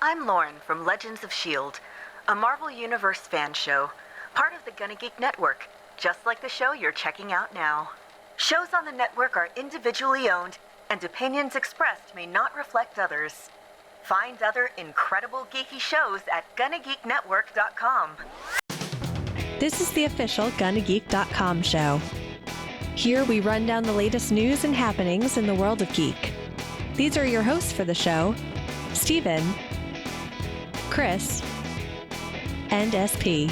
I'm Lauren from Legends of S.H.I.E.L.D., a Marvel Universe fan show, part of the GonnaGeek Network, just like the show you're checking out now. Shows on the network are individually owned, and opinions expressed may not reflect others. Find other incredible geeky shows at GonnaGeekNetwork.com. This is the official GonnaGeek.com show. Here we run down the latest news and happenings in the world of geek. These are your hosts for the show, Steven, Chris, and SP.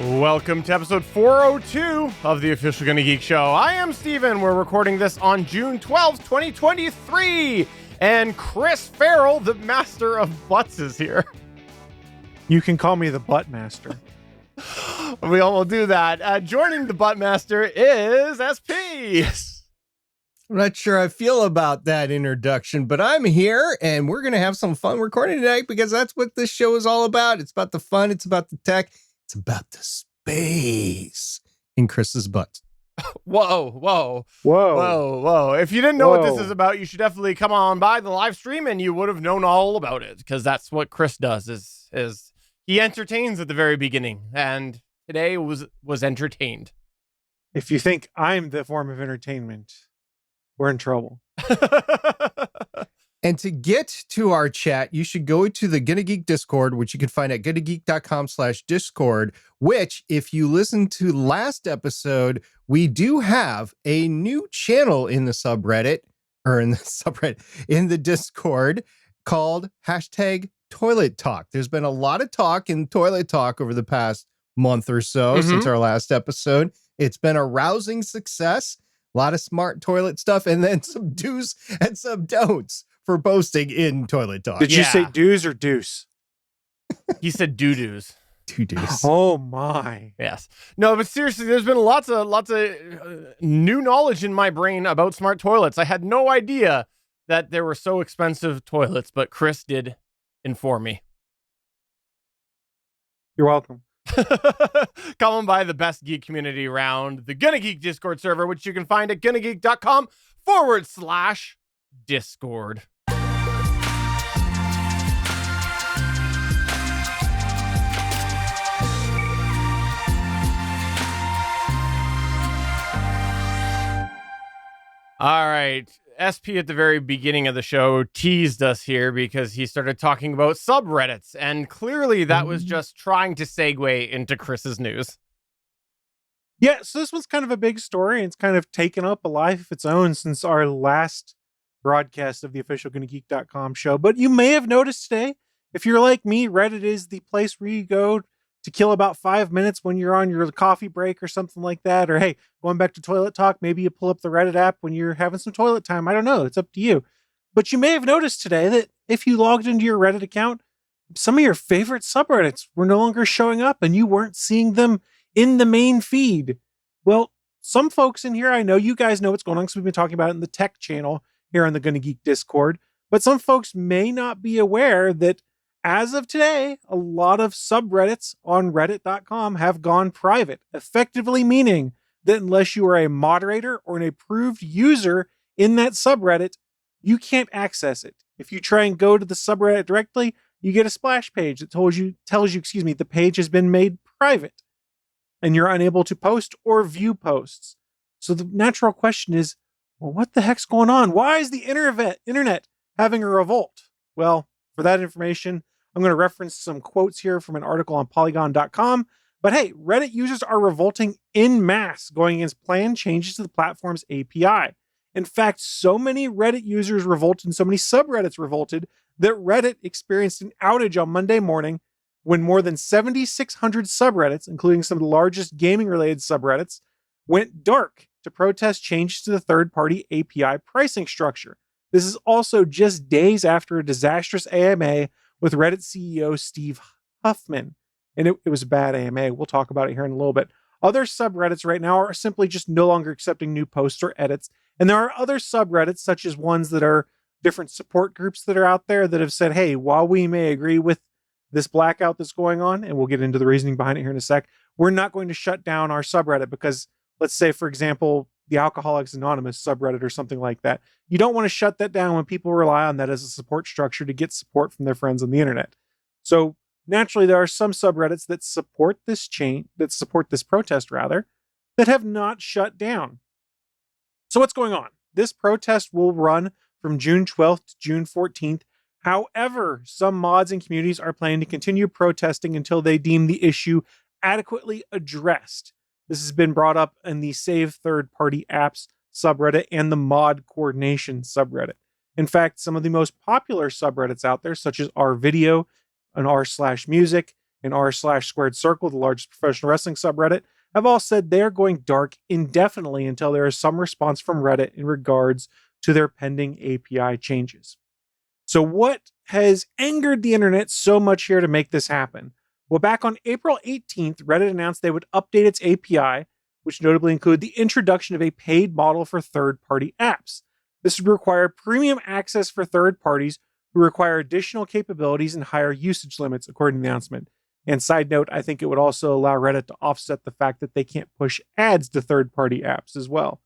Welcome to episode 402 of the official GonnaGeek Show. I am Steven. We're recording this on June 12th, 2023. And Chris Farrell, the master of butts, is here. You can call me the butt master. We all will do that. Joining the butt master is SP. I'm not sure I feel about that introduction, but I'm here and we're going to have some fun recording tonight because that's what this show is all about. It's about the fun. It's about the tech. It's about the space in Chris's butt. Whoa. If you didn't know what this is about, you should definitely come on by the live stream and you would have known all about it, because that's what Chris does is he entertains at the very beginning, and today was entertained. If you think I'm the form of entertainment, we're in trouble. And to get to our chat, you should go to the GonnaGeek Discord, which you can find at GonnaGeek.com/Discord, which, if you listen to last episode, we do have a new channel in the subreddit, or in the Discord, called #Toilet Talk. There's been a lot of talk in Toilet Talk over the past month or so since our last episode. It's been a rousing success. A lot of smart toilet stuff, and then some do's and some don'ts for posting in Toilet Talk. Did you say do's or deuce? He said doo-doos. Doo-doos. Oh my. Yes. No, but seriously, there's been lots of new knowledge in my brain about smart toilets. I had no idea that there were so expensive toilets, but Chris did inform me. You're welcome. Come on by the best geek community around, the GonnaGeek Discord server, which you can find at GonnaGeek.com/Discord. All right. SP at the very beginning of the show teased us here because he started talking about subreddits, and clearly that was just trying to segue into Chris's news. Yeah, so this one's kind of a big story, and it's kind of taken up a life of its own since our last broadcast of the official GonnaGeek.com show. But you may have noticed today, if you're like me, Reddit is the place where you go to kill about 5 minutes when you're on your coffee break or something like that. Or, hey, going back to Toilet Talk, maybe you pull up the Reddit app when you're having some toilet time. I don't know. It's up to you. But you may have noticed today that if you logged into your Reddit account, some of your favorite subreddits were no longer showing up and you weren't seeing them in the main feed. Well, some folks in here, I know you guys know what's going on because we've been talking about it in the tech channel here on the GonnaGeek Discord. But some folks may not be aware that as of today, a lot of subreddits on reddit.com have gone private, effectively meaning that unless you are a moderator or an approved user in that subreddit, you can't access it. If you try and go to the subreddit directly, you get a splash page that tells you, the page has been made private and you're unable to post or view posts. So the natural question is, well, what the heck's going on? Why is the internet having a revolt? Well, for that information, I'm going to reference some quotes here from an article on Polygon.com. But hey, Reddit users are revolting en masse, going against planned changes to the platform's API. In fact, so many Reddit users revolted and so many subreddits revolted that Reddit experienced an outage on Monday morning when more than 7,600 subreddits, including some of the largest gaming-related subreddits, went dark to protest changes to the third-party API pricing structure. This is also just days after a disastrous AMA with Reddit CEO Steve Huffman. And it was a bad AMA. We'll talk about it here in a little bit. Other subreddits right now are simply just no longer accepting new posts or edits. And there are other subreddits, such as ones that are different support groups that are out there that have said, hey, while we may agree with this blackout that's going on, and we'll get into the reasoning behind it here in a sec, we're not going to shut down our subreddit because, let's say, for example, the Alcoholics Anonymous subreddit or something like that. You don't want to shut that down when people rely on that as a support structure to get support from their friends on the internet. So naturally, there are some subreddits that support this protest rather, that have not shut down. So what's going on? This protest will run from June 12th to June 14th. However, some mods and communities are planning to continue protesting until they deem the issue adequately addressed. This has been brought up in the Save Third-Party Apps subreddit and the Mod Coordination subreddit. In fact, some of the most popular subreddits out there, such as rvideo, and r/music, and r/squared circle, the largest professional wrestling subreddit, have all said they're going dark indefinitely until there is some response from Reddit in regards to their pending API changes. So what has angered the internet so much here to make this happen? Well, back on April 18th, Reddit announced they would update its API, which notably included the introduction of a paid model for third-party apps. This would require premium access for third parties who require additional capabilities and higher usage limits, according to the announcement. And side note, I think it would also allow Reddit to offset the fact that they can't push ads to third-party apps as well.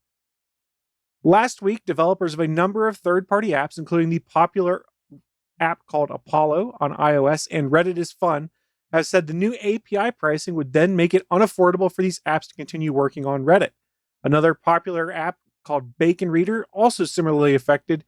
Last week, developers of a number of third-party apps, including the popular app called Apollo on iOS and Reddit is Fun, have said the new API pricing would then make it unaffordable for these apps to continue working on Reddit. Another popular app called Bacon Reader, also similarly affected,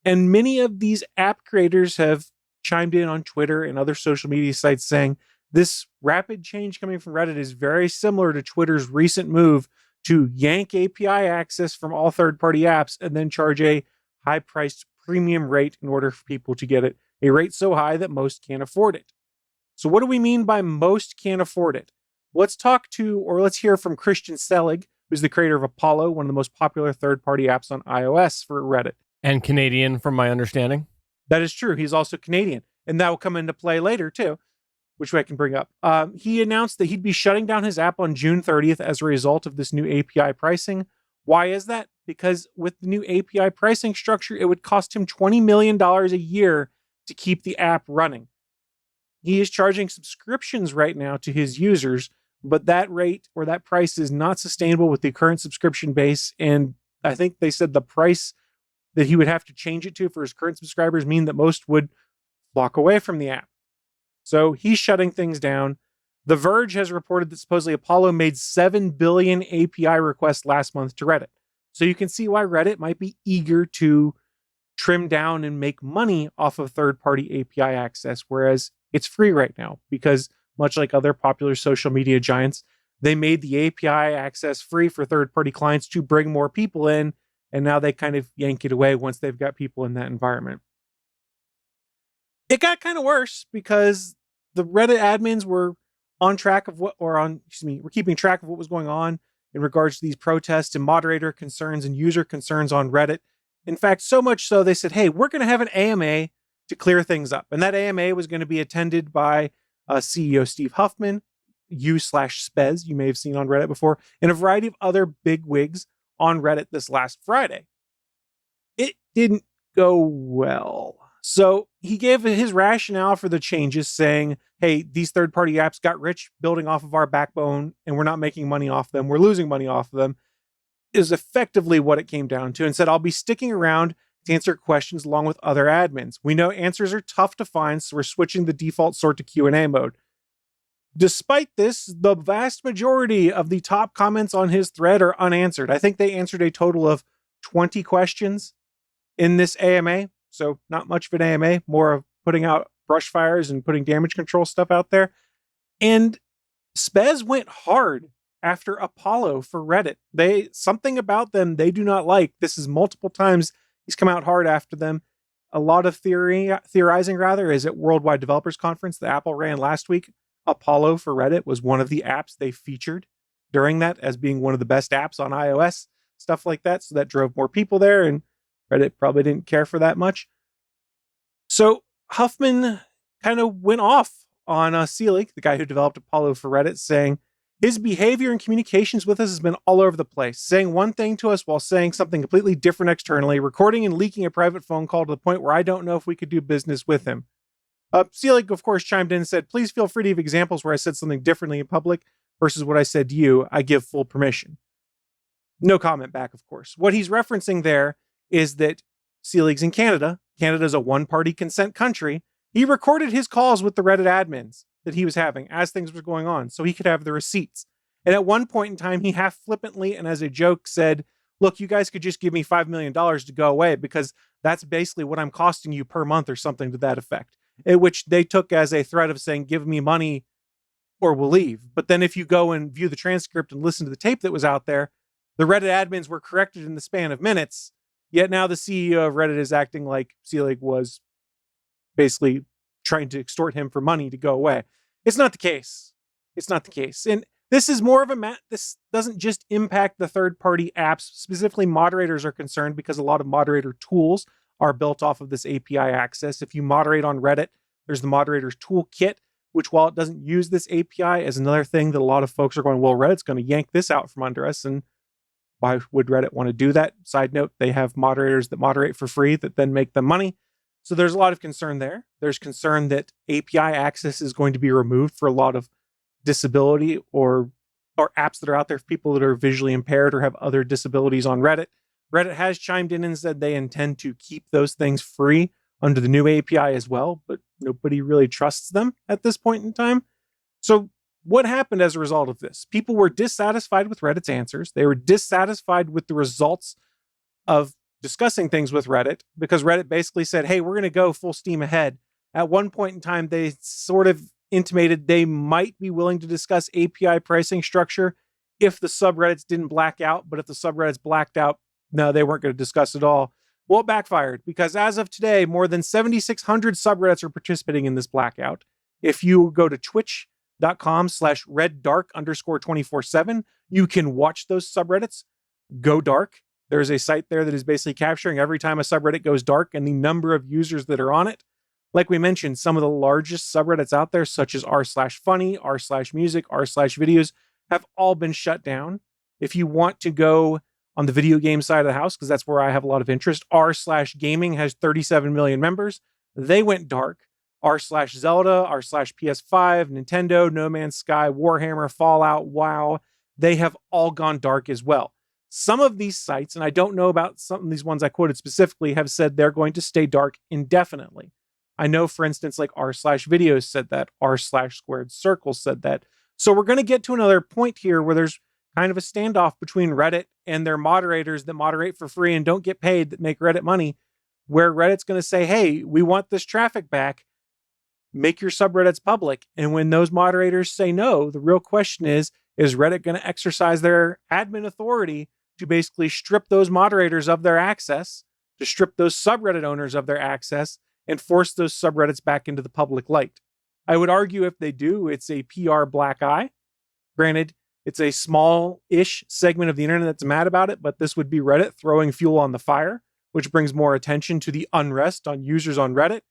and many of these app creators have chimed in on Twitter and other social media sites saying this rapid change coming from Reddit is very similar to Twitter's recent move to yank API access from all third-party apps and then charge a high-priced premium rate in order for people to get it, a rate so high that most can't afford it. So what do we mean by most can't afford it? Let's hear from Christian Selig, who's the creator of Apollo, one of the most popular third-party apps on iOS for Reddit. And Canadian, from my understanding. That is true. He's also Canadian. And that will come into play later, too, which I can bring up. He announced that he'd be shutting down his app on June 30th as a result of this new API pricing. Why is that? Because with the new API pricing structure, it would cost him $20 million a year to keep the app running. He is charging subscriptions right now to his users, but that rate or that price is not sustainable with the current subscription base. And I think they said the price that he would have to change it to for his current subscribers mean that most would walk away from the app. So he's shutting things down. The Verge has reported that supposedly Apollo made 7 billion API requests last month to Reddit. So you can see why Reddit might be eager to trim down and make money off of third-party API access, whereas it's free right now because, much like other popular social media giants, they made the API access free for third-party clients to bring more people in, and now they kind of yank it away once they've got people in that environment. It got kind of worse because the Reddit admins were we're keeping track of what was going on in regards to these protests and moderator concerns and user concerns on Reddit. In fact, so much so they said, hey, we're going to have an AMA to clear things up. And that AMA was going to be attended by CEO Steve Huffman, u/Spez, you may have seen on Reddit before, and a variety of other big wigs on Reddit this last Friday. It didn't go well. So he gave his rationale for the changes, saying, hey, these third-party apps got rich building off of our backbone, and we're not making money off them. We're losing money off of them, is effectively what it came down to, and said, I'll be sticking around to answer questions along with other admins. We know answers are tough to find, so we're switching the default sort to Q&A mode. Despite this, the vast majority of the top comments on his thread are unanswered. I think they answered a total of 20 questions in this AMA, so not much of an AMA, more of putting out brush fires and putting damage control stuff out there. And Spez went hard after Apollo for Reddit. Something about them they do not like. This is multiple times he's come out hard after them. A lot of theorizing is at Worldwide Developers Conference that Apple ran last week. Apollo for Reddit was one of the apps they featured during that as being one of the best apps on iOS, stuff like that. So that drove more people there, and Reddit probably didn't care for that much. So Huffman kind of went off on Selig, the guy who developed Apollo for Reddit, saying his behavior and communications with us has been all over the place, saying one thing to us while saying something completely different externally, recording and leaking a private phone call to the point where I don't know if we could do business with him. Selig, of course, chimed in and said, please feel free to give examples where I said something differently in public versus what I said to you. I give full permission. No comment back, of course. What he's referencing there is that Sea League's in Canada. Canada's a one-party consent country. He recorded his calls with the Reddit admins that he was having as things were going on so he could have the receipts. And at one point in time, he half flippantly and as a joke said, look, you guys could just give me $5 million to go away because that's basically what I'm costing you per month or something to that effect. Which they took as a threat of saying, give me money or we'll leave. But then if you go and view the transcript and listen to the tape that was out there, the Reddit admins were corrected in the span of minutes. Yet now the CEO of Reddit is acting like Sea League was basically trying to extort him for money to go away. It's not the case. It's not the case. And this is more of this doesn't just impact the third-party apps. Specifically, moderators are concerned because a lot of moderator tools are built off of this API access. If you moderate on Reddit, there's the moderator's toolkit, which while it doesn't use this API, is another thing that a lot of folks are going, well, Reddit's going to yank this out from under us. And why would Reddit want to do that? Side note, they have moderators that moderate for free that then make them money. So there's a lot of concern there. There's concern that API access is going to be removed for a lot of disability or apps that are out there for people that are visually impaired or have other disabilities on Reddit. Reddit has chimed in and said they intend to keep those things free under the new API as well, but nobody really trusts them at this point in time. So what happened as a result of this? People were dissatisfied with Reddit's answers. They were dissatisfied with the results of discussing things with Reddit because Reddit basically said, hey, we're going to go full steam ahead. At one point in time, they sort of intimated they might be willing to discuss API pricing structure if the subreddits didn't black out. But if the subreddits blacked out, no, they weren't going to discuss it all. Well, it backfired because as of today, more than 7,600 subreddits are participating in this blackout. If you go to twitch.com/reddark_247, you can watch those subreddits go dark. There's a site there that is basically capturing every time a subreddit goes dark and the number of users that are on it. Like we mentioned, some of the largest subreddits out there, such as r/funny, r/music, r/videos, have all been shut down. If you want to go on the video game side of the house, because that's where I have a lot of interest, r/gaming has 37 million members. They went dark. r/Zelda, r/PS5, Nintendo, No Man's Sky, Warhammer, Fallout, WoW, they have all gone dark as well. Some of these sites, and I don't know about some of these ones I quoted specifically, have said they're going to stay dark indefinitely. I know, for instance, like r/videos said that, r/squared circles said that. So we're going to get to another point here where there's kind of a standoff between Reddit and their moderators that moderate for free and don't get paid that make Reddit money, where Reddit's going to say, hey, we want this traffic back. Make your subreddits public. And when those moderators say no, the real question is Reddit going to exercise their admin authority to basically strip those moderators of their access, to strip those subreddit owners of their access, and force those subreddits back into the public light? I would argue if they do, it's a PR black eye. Granted, it's a small-ish segment of the internet that's mad about it, but this would be Reddit throwing fuel on the fire, which brings more attention to the unrest on users on Reddit.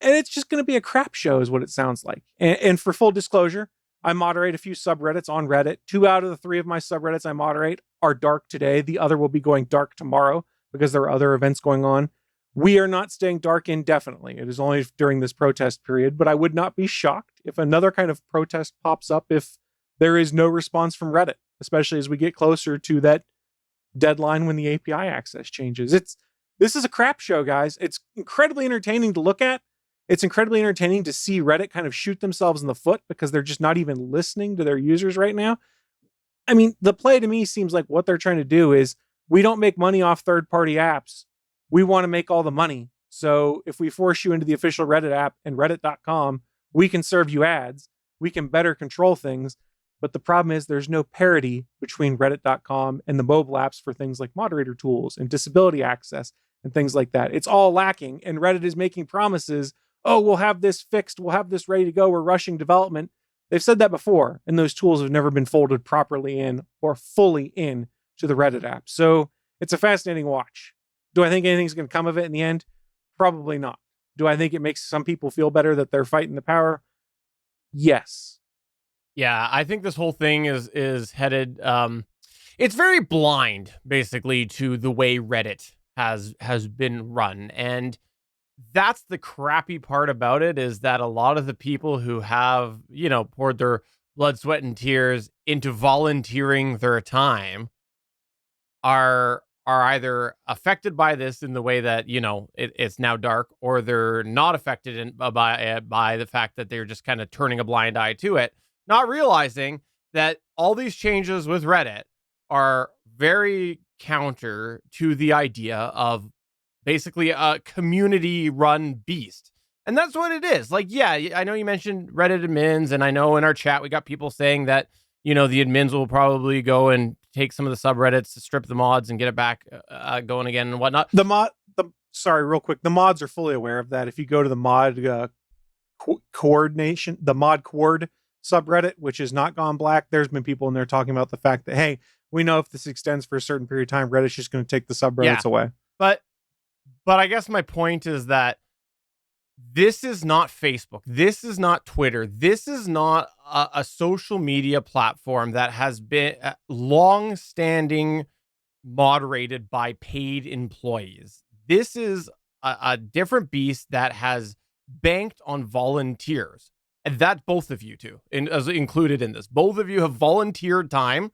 And it's just going to be a crap show is what it sounds like. And for full disclosure, I moderate a few subreddits on Reddit. 2 out of the 3 of my subreddits I moderate are dark today. The other will be going dark tomorrow because there are other events going on. We are not staying dark indefinitely. It is only during this protest period, but I would not be shocked if another kind of protest pops up if there is no response from Reddit, especially as we get closer to that deadline when the API access changes. This is a crap show, guys. It's incredibly entertaining to look at. It's incredibly entertaining to see Reddit kind of shoot themselves in the foot because they're just not even listening to their users right now. I mean, the play to me seems like what they're trying to do is we don't make money off third-party apps. We want to make all the money. So if we force you into the official Reddit app and reddit.com, we can serve you ads. We can better control things. But the problem is there's no parity between reddit.com and the mobile apps for things like moderator tools and disability access and things like that. It's all lacking. And Reddit is making promises. Oh, we'll have this fixed. We'll have this ready to go. We're rushing development. They've said that before, and those tools have never been folded properly in or fully in to the Reddit app. So it's a fascinating watch. Do I think anything's going to come of it in the end? Probably not. Do I think it makes some people feel better that they're fighting the power? Yes. Yeah, I think this whole thing is headed. It's very blind, basically, to the way Reddit has been run, and that's the crappy part about it, is that a lot of the people who have, poured their blood, sweat, and tears into volunteering their time are either affected by this in the way that, you know, it's now dark, or they're not affected by the fact that they're just kind of turning a blind eye to it, not realizing that all these changes with Reddit are very counter to the idea of basically a community run beast. And that's what it is. Like, yeah, I know you mentioned Reddit admins, and I know in our chat we got people saying that, you know, the admins will probably go and take some of the subreddits to strip the mods and get it back going again and whatnot. Sorry, real quick. The mods are fully aware of that. If you go to the mod coordination, the mod coord subreddit, which has not gone black, there's been people in there talking about the fact that, hey, we know if this extends for a certain period of time, Reddit's just going to take the subreddits away. But I guess my point is that this is not Facebook. This is not Twitter. This is not a social media platform that has been long-standing moderated by paid employees. This is a different beast that has banked on volunteers. And that's both of you two, as included in this. Both of you have volunteered time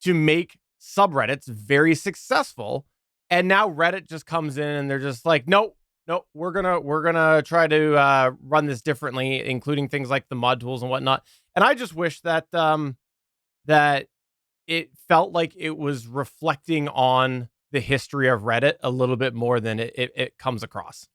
to make subreddits very successful. And now Reddit just comes in and they're just like, no, we're gonna try to run this differently, including things like the mod tools and whatnot. And I just wish that that it felt like it was reflecting on the history of Reddit a little bit more than it comes across.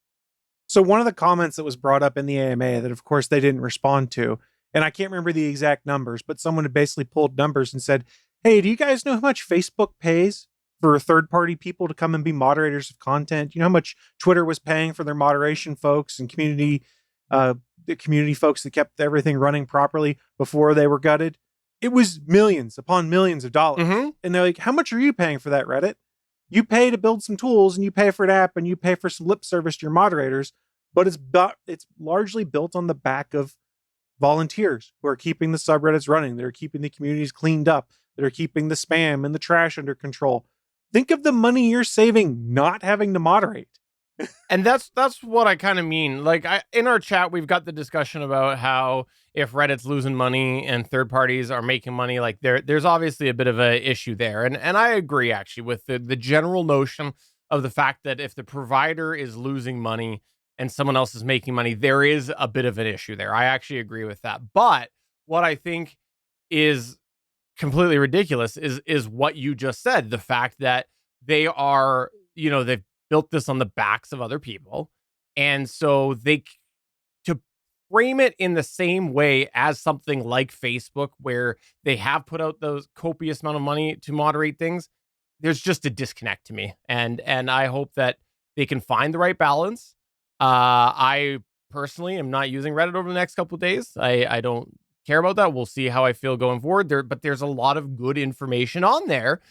So one of the comments that was brought up in the AMA that, of course, they didn't respond to, and I can't remember the exact numbers, but someone had basically pulled numbers and said, hey, do you guys know how much Facebook pays for third-party people to come and be moderators of content? You know how much Twitter was paying for their moderation folks and the community folks that kept everything running properly before they were gutted? It was millions upon millions of dollars. Mm-hmm. And they're like, how much are you paying for that, Reddit? You pay to build some tools, and you pay for an app, and you pay for some lip service to your moderators, but it's largely built on the back of volunteers who are keeping the subreddits running. They're keeping the communities cleaned up. They're keeping the spam and the trash under control. Think of the money you're saving not having to moderate. And that's what I kind of mean. Like, in our chat, we've got the discussion about how if Reddit's losing money and third parties are making money, like there's obviously a bit of a issue there. And I agree actually with the general notion of the fact that if the provider is losing money and someone else is making money, there is a bit of an issue there. I actually agree with that. But what I think is completely ridiculous is what you just said. The fact that they are, you know, they've built this on the backs of other people. And so to frame it in the same way as something like Facebook, where they have put out those copious amount of money to moderate things, there's just a disconnect to me. And I hope that they can find the right balance. I personally am not using Reddit over the next couple of days. I don't care about that. We'll see how I feel going forward there, but there's a lot of good information on there.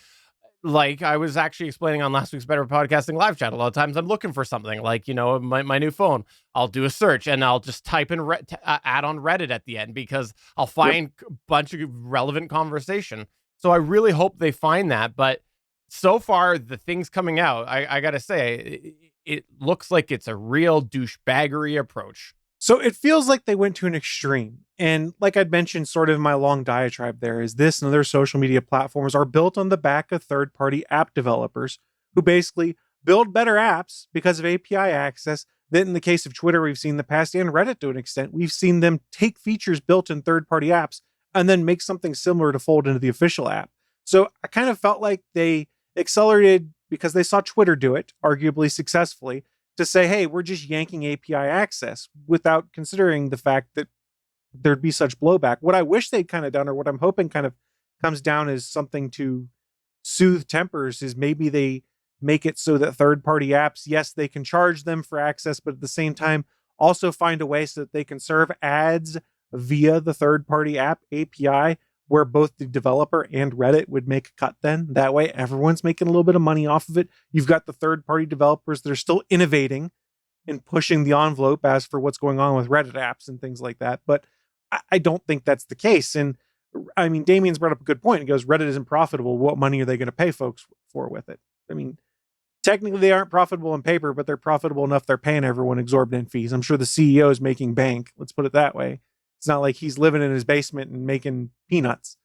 Like I was actually explaining on last week's Better Podcasting live chat, a lot of times I'm looking for something like, you know, my new phone, I'll do a search and I'll just type in add on Reddit at the end because I'll find a bunch of relevant conversation. So I really hope they find that. But so far, the things coming out, I got to say, it looks like it's a real douchebaggery approach. So it feels like they went to an extreme. And like I'd mentioned sort of in my long diatribe there, is this and other social media platforms are built on the back of third-party app developers who basically build better apps because of API access. That in the case of Twitter, we've seen in the past, and Reddit to an extent, we've seen them take features built in third-party apps and then make something similar to fold into the official app. So I kind of felt like they accelerated because they saw Twitter do it, arguably successfully, to say, hey, we're just yanking API access without considering the fact that there'd be such blowback. What I wish they'd kind of done, or what I'm hoping kind of comes down as something to soothe tempers, is maybe they make it so that third-party apps, yes, they can charge them for access, but at the same time, also find a way so that they can serve ads via the third-party app API, where both the developer and Reddit would make a cut then. That way, everyone's making a little bit of money off of it. You've got the third-party developers that are still innovating and pushing the envelope as for what's going on with Reddit apps and things like that. But I don't think that's the case. And I mean, Damien's brought up a good point. He goes, Reddit isn't profitable. What money are they going to pay folks for with it? I mean, technically they aren't profitable on paper, but they're profitable enough they're paying everyone exorbitant fees. I'm sure the CEO is making bank. Let's put it that way. It's not like he's living in his basement and making peanuts.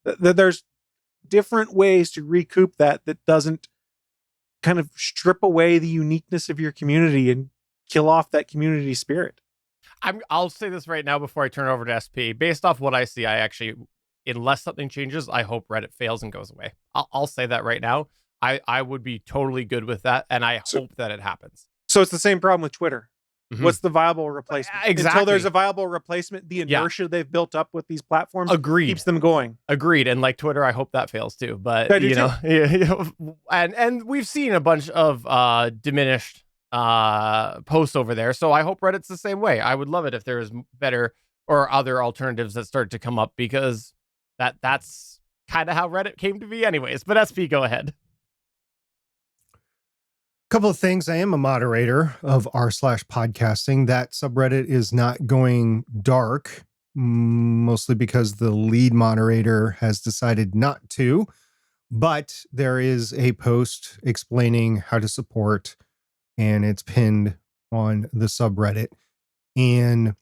There's different ways to recoup that doesn't kind of strip away the uniqueness of your community and kill off that community spirit. I'll say this right now before I turn it over to SP. Based off what I see, I actually, unless something changes, I hope Reddit fails and goes away. I'll say that right now. I would be totally good with that, and I hope that it happens. So it's the same problem with Twitter. Mm-hmm. What's the viable replacement? Exactly. Until there's a viable replacement, the inertia they've built up with these platforms keeps them going. Agreed. And like Twitter, I hope that fails too. But and we've seen a bunch of diminished posts over there. So I hope Reddit's the same way. I would love it if there was better or other alternatives that start to come up, because that's kind of how Reddit came to be anyways. But SP, go ahead. Couple of things. I am a moderator of r/podcasting. That subreddit is not going dark, mostly because the lead moderator has decided not to. But there is a post explaining how to support, and it's pinned on the subreddit. And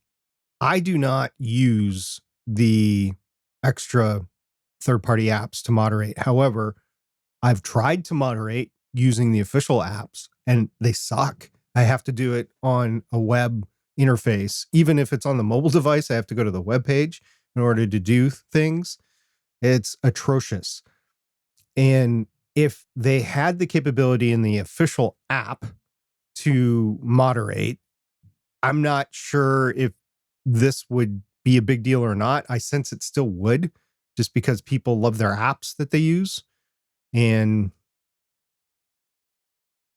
I do not use the extra third-party apps to moderate. However, I've tried to moderate using the official apps, and they suck. I have to do it on a web interface. Even if it's on the mobile device, I have to go to the web page in order to do things. It's atrocious. And if they had the capability in the official app to moderate, I'm not sure if this would be a big deal or not. I sense it still would, just because people love their apps that they use. And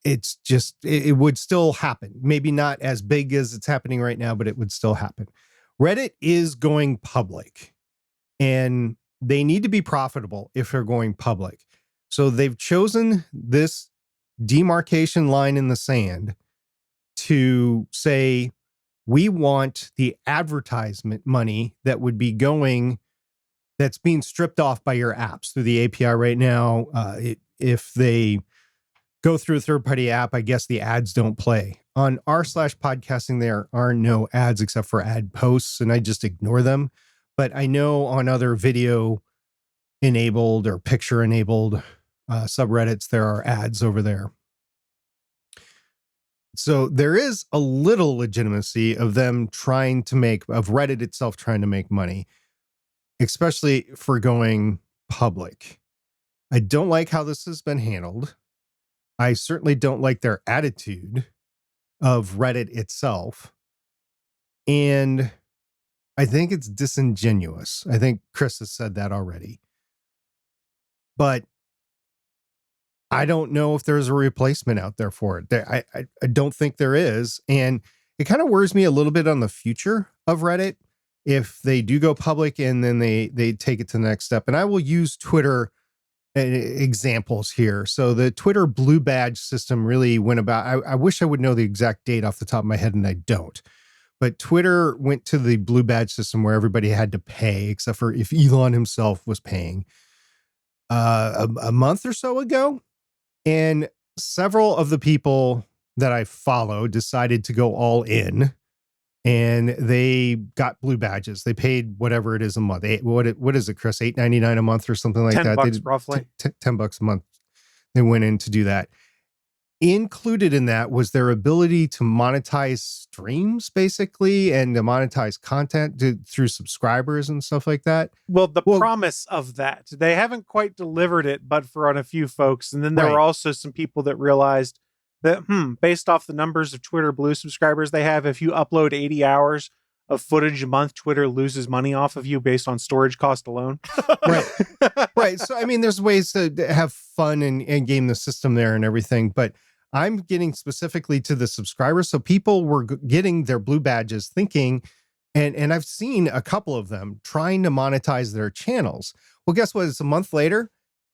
it's just, it would still happen. Maybe not as big as it's happening right now, but it would still happen. Reddit is going public, and they need to be profitable if they're going public. So they've chosen this demarcation line in the sand to say, we want the advertisement money that would be going, that's being stripped off by your apps through the API right now. If they go through a third-party app, I guess the ads don't play. On r/podcasting, there are no ads except for ad posts, and I just ignore them. But I know on other video-enabled or picture-enabled subreddits, there are ads over there. So there is a little legitimacy of them trying to make, of Reddit itself trying to make money, especially for going public. I don't like how this has been handled. I certainly don't like their attitude of Reddit itself. And I think it's disingenuous. I think Chris has said that already. But I don't know if there's a replacement out there for it. I don't think there is. And it kind of worries me a little bit on the future of Reddit if they do go public and then they take it to the next step. And I will use Twitter examples here. So the Twitter blue badge system really went about, I wish I would know the exact date off the top of my head, and I don't. But Twitter went to the blue badge system where everybody had to pay, except for if Elon himself was paying, a month or so ago. And several of the people that I follow decided to go all in, and they got blue badges. They paid whatever it is a month. What is it, Chris? $8.99 a month or something like that? $10 roughly. $10 a month. They went in to do that. Included in that was their ability to monetize streams, basically, and to monetize content through subscribers and stuff like that. Well, promise of that. They haven't quite delivered it, but for on a few folks. And then there were also some people that realized that, based off the numbers of Twitter Blue subscribers they have, if you upload 80 hours of footage a month, Twitter loses money off of you based on storage cost alone. Right. So, I mean, there's ways to have fun and game the system there and everything, but I'm getting specifically to the subscribers. So people were getting their blue badges thinking, and I've seen a couple of them trying to monetize their channels. Well, guess what? It's a month later,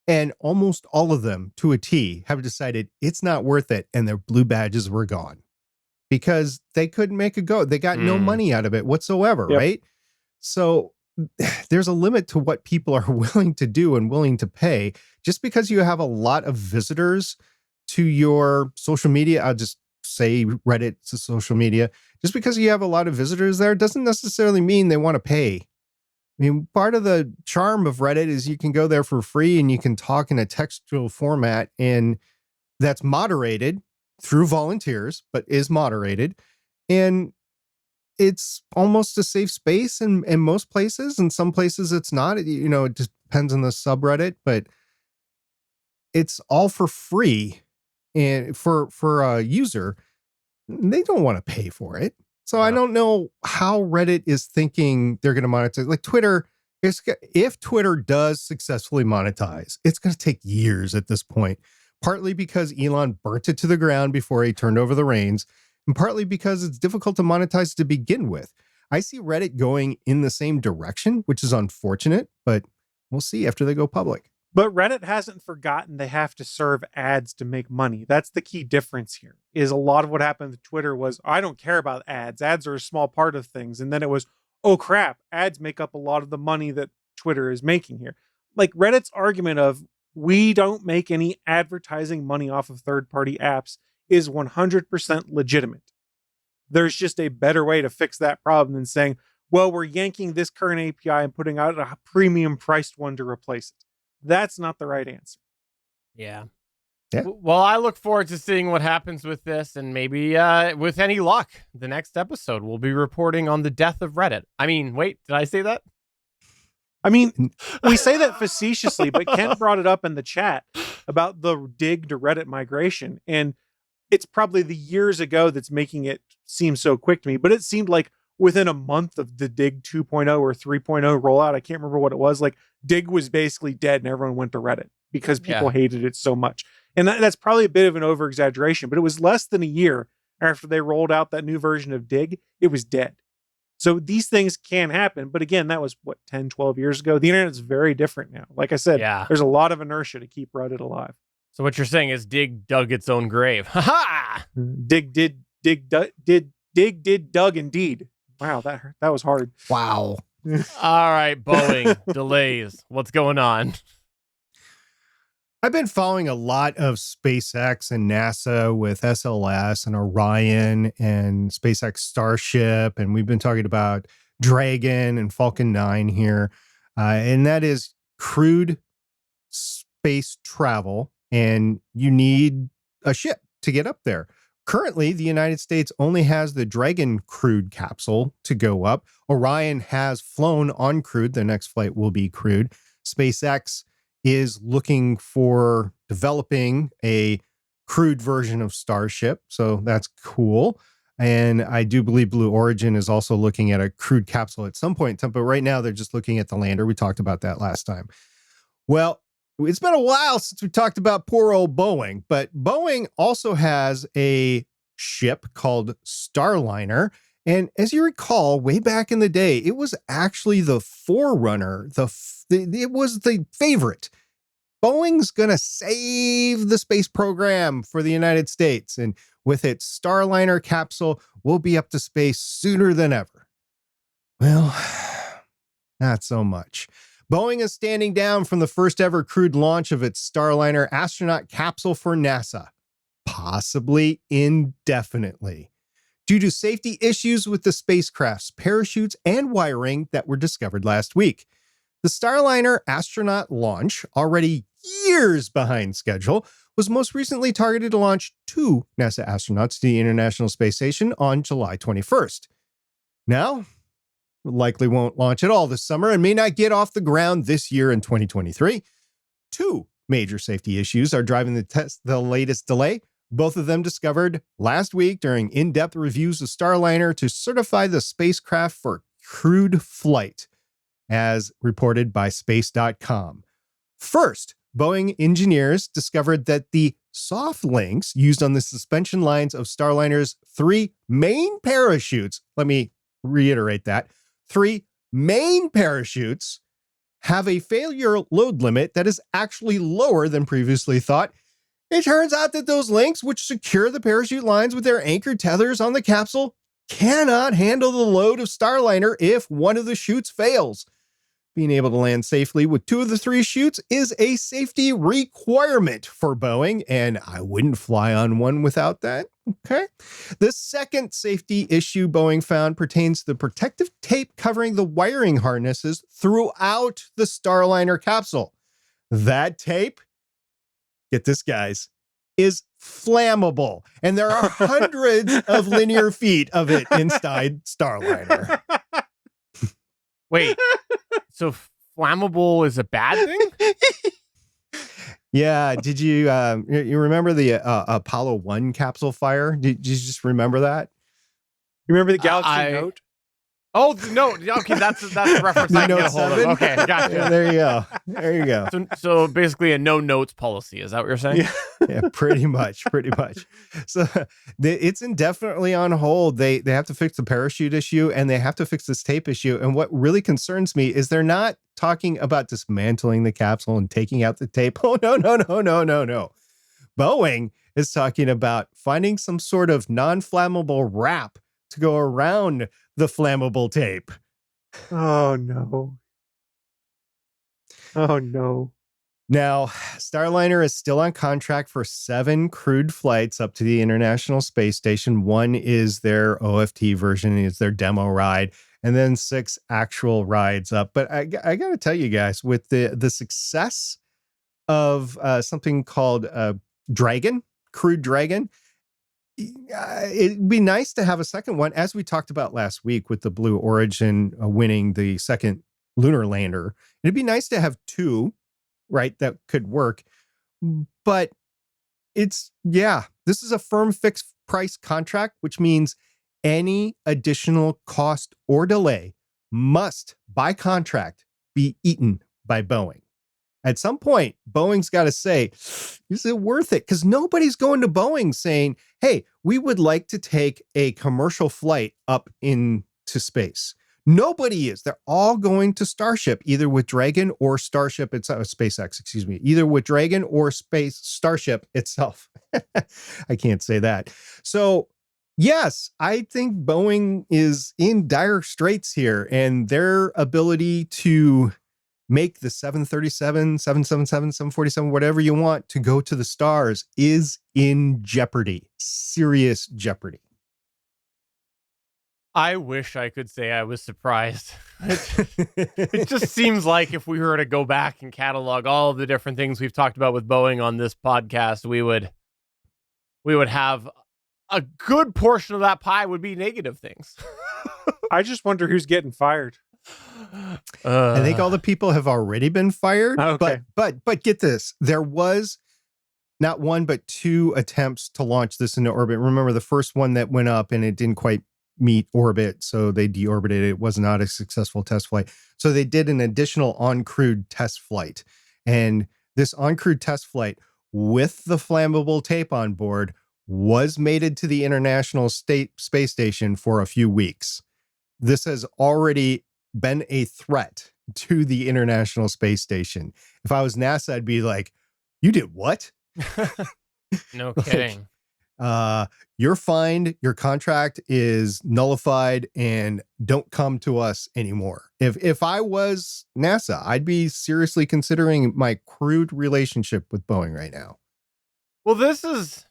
and almost all of them, to a T, have decided it's not worth it, and their blue badges were gone because they couldn't make a go. They got no money out of it whatsoever, right? So there's a limit to what people are willing to do and willing to pay. Just because you have a lot of visitors to your social media, I'll just say Reddit's a social media. Just because you have a lot of visitors there doesn't necessarily mean they want to pay mean, part of the charm of Reddit is you can go there for free and you can talk in a textual format, and that's moderated through volunteers, but is moderated. And it's almost a safe space in most places. In some places it's not. It just depends on the subreddit, but it's all for free. And for a user, they don't want to pay for it. So I don't know how Reddit is thinking they're going to monetize. Like Twitter, if Twitter does successfully monetize, it's going to take years at this point, partly because Elon burnt it to the ground before he turned over the reins, and partly because it's difficult to monetize to begin with. I see Reddit going in the same direction, which is unfortunate, but we'll see after they go public. But Reddit hasn't forgotten they have to serve ads to make money. That's the key difference here, is a lot of what happened with Twitter was, I don't care about ads. Ads are a small part of things. And then it was, oh crap, ads make up a lot of the money that Twitter is making here. Like Reddit's argument of, we don't make any advertising money off of third-party apps is 100% legitimate. There's just a better way to fix that problem than saying, well, we're yanking this current API and putting out a premium priced one to replace it. That's not the right answer. Yeah. Well, I look forward to seeing what happens with this, and maybe with any luck, the next episode we'll be reporting on the death of Reddit. I mean, wait, did I say that? I mean, we say that facetiously, but Ken brought it up in the chat about the Dig to Reddit migration, and it's probably the years ago that's making it seem so quick to me, but it seemed like within a month of the Dig 2.0 or 3.0 rollout, I can't remember what it was, like Dig was basically dead and everyone went to Reddit because people hated it so much. And that's probably a bit of an over exaggeration, but it was less than a year after they rolled out that new version of Dig, it was dead. So these things can happen. But again, that was 10, 12 years ago. The internet is very different now. Like I said, there's a lot of inertia to keep Reddit alive. So what you're saying is Dig dug its own grave. Ha ha! Dig dug indeed. Wow, that was hard. Wow. All right, Boeing delays. What's going on? I've been following a lot of SpaceX and NASA with SLS and Orion and SpaceX Starship, and we've been talking about Dragon and Falcon 9 here, and that is crewed space travel, and you need a ship to get up there. Currently, the United States only has the Dragon crewed capsule to go up. Orion has flown uncrewed. The next flight will be crewed. SpaceX is looking for developing a crewed version of Starship. So that's cool. And I do believe Blue Origin is also looking at a crewed capsule at some point in time. But right now, they're just looking at the lander. We talked about that last time. Well, it's been a while since we talked about poor old Boeing, but Boeing also has a ship called Starliner. And as you recall, way back in the day, it was actually the forerunner. It was the favorite. Boeing's going to save the space program for the United States. And with its Starliner capsule, we'll be up to space sooner than ever. Well, not so much. Boeing is standing down from the first ever crewed launch of its Starliner astronaut capsule for NASA, possibly indefinitely, due to safety issues with the spacecraft's parachutes and wiring that were discovered last week. The Starliner astronaut launch, already years behind schedule, was most recently targeted to launch 2 NASA astronauts to the International Space Station on July 21st. Now, likely won't launch at all this summer and may not get off the ground this year in 2023. 2 major safety issues are driving the latest delay. Both of them discovered last week during in-depth reviews of Starliner to certify the spacecraft for crewed flight, as reported by Space.com. First, Boeing engineers discovered that the soft links used on the suspension lines of Starliner's 3 main parachutes, let me reiterate that, 3 main parachutes have a failure load limit that is actually lower than previously thought. It turns out that those links, which secure the parachute lines with their anchor tethers on the capsule, cannot handle the load of Starliner if one of the chutes fails. being able to land safely with 2 of the 3 chutes is a safety requirement for Boeing, and I wouldn't fly on one without that. Okay. The second safety issue Boeing found pertains to the protective tape covering the wiring harnesses throughout the Starliner capsule. That tape, get this, guys, is flammable, and there are hundreds of linear feet of it inside Starliner. Wait, so flammable is a bad thing? Yeah. Did you remember the Apollo 1 capsule fire? Did you just remember that? You remember the Galaxy Note? Oh, no. Okay, that's a reference I can get a hold of. Okay, gotcha. Yeah, there you go. There you go. So basically a no notes policy. Is that what you're saying? Yeah, pretty much. So it's indefinitely on hold. They have to fix the parachute issue, and they have to fix this tape issue. And what really concerns me is they're not talking about dismantling the capsule and taking out the tape. Oh, no. Boeing is talking about finding some sort of non-flammable wrap to go around the flammable tape. Oh, no. Oh, no. Now, Starliner is still on contract for 7 crewed flights up to the International Space Station. 1 is their OFT version, is their demo ride, and then 6 actual rides up. But I got to tell you guys, with the success of something called Dragon, Crewed Dragon, it'd be nice to have a second one, as we talked about last week with the Blue Origin winning the second lunar lander. It'd be nice to have 2, right, that could work. But this is a firm fixed price contract, which means any additional cost or delay must, by contract, be eaten by Boeing. At some point, Boeing's got to say, is it worth it? Because nobody's going to Boeing saying, hey, we would like to take a commercial flight up into space. Nobody is. They're all going to Starship, either with Dragon or Starship. It's SpaceX, excuse me, either with Dragon or Starship itself. I can't say that. So, yes, I think Boeing is in dire straits here, and their ability to make the 737, 777, 747, whatever you want to go to the stars is in jeopardy, serious jeopardy. I wish I could say I was surprised. It just seems like if we were to go back and catalog all of the different things we've talked about with Boeing on this podcast, we would have a good portion of that pie would be negative things. I just wonder who's getting fired. I think all the people have already been fired. Okay. But get this, there was not 1 but 2 attempts to launch this into orbit. Remember the first one that went up and it didn't quite meet orbit, so they deorbited it. It was not a successful test flight. So they did an additional uncrewed test flight. And this uncrewed test flight with the flammable tape on board was mated to the International Space Station for a few weeks. This has already been a threat to the International Space Station. If I was NASA, I'd be like, you did what? No kidding. You're fined, your contract is nullified, and don't come to us anymore. If I was NASA, I'd be seriously considering my crewed relationship with Boeing right now. Well, this is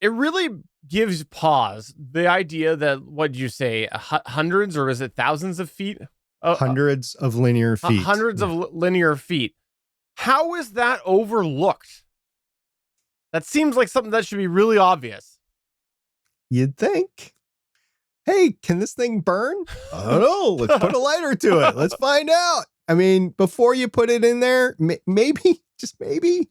it really gives pause. The idea that, what did you say, hundreds or is it thousands of feet? Hundreds of linear feet. Hundreds of linear feet. How is that overlooked? That seems like something that should be really obvious. You'd think. Hey, can this thing burn? I don't know. Let's put a lighter to it. Let's find out. I mean, before you put it in there, maybe, just maybe,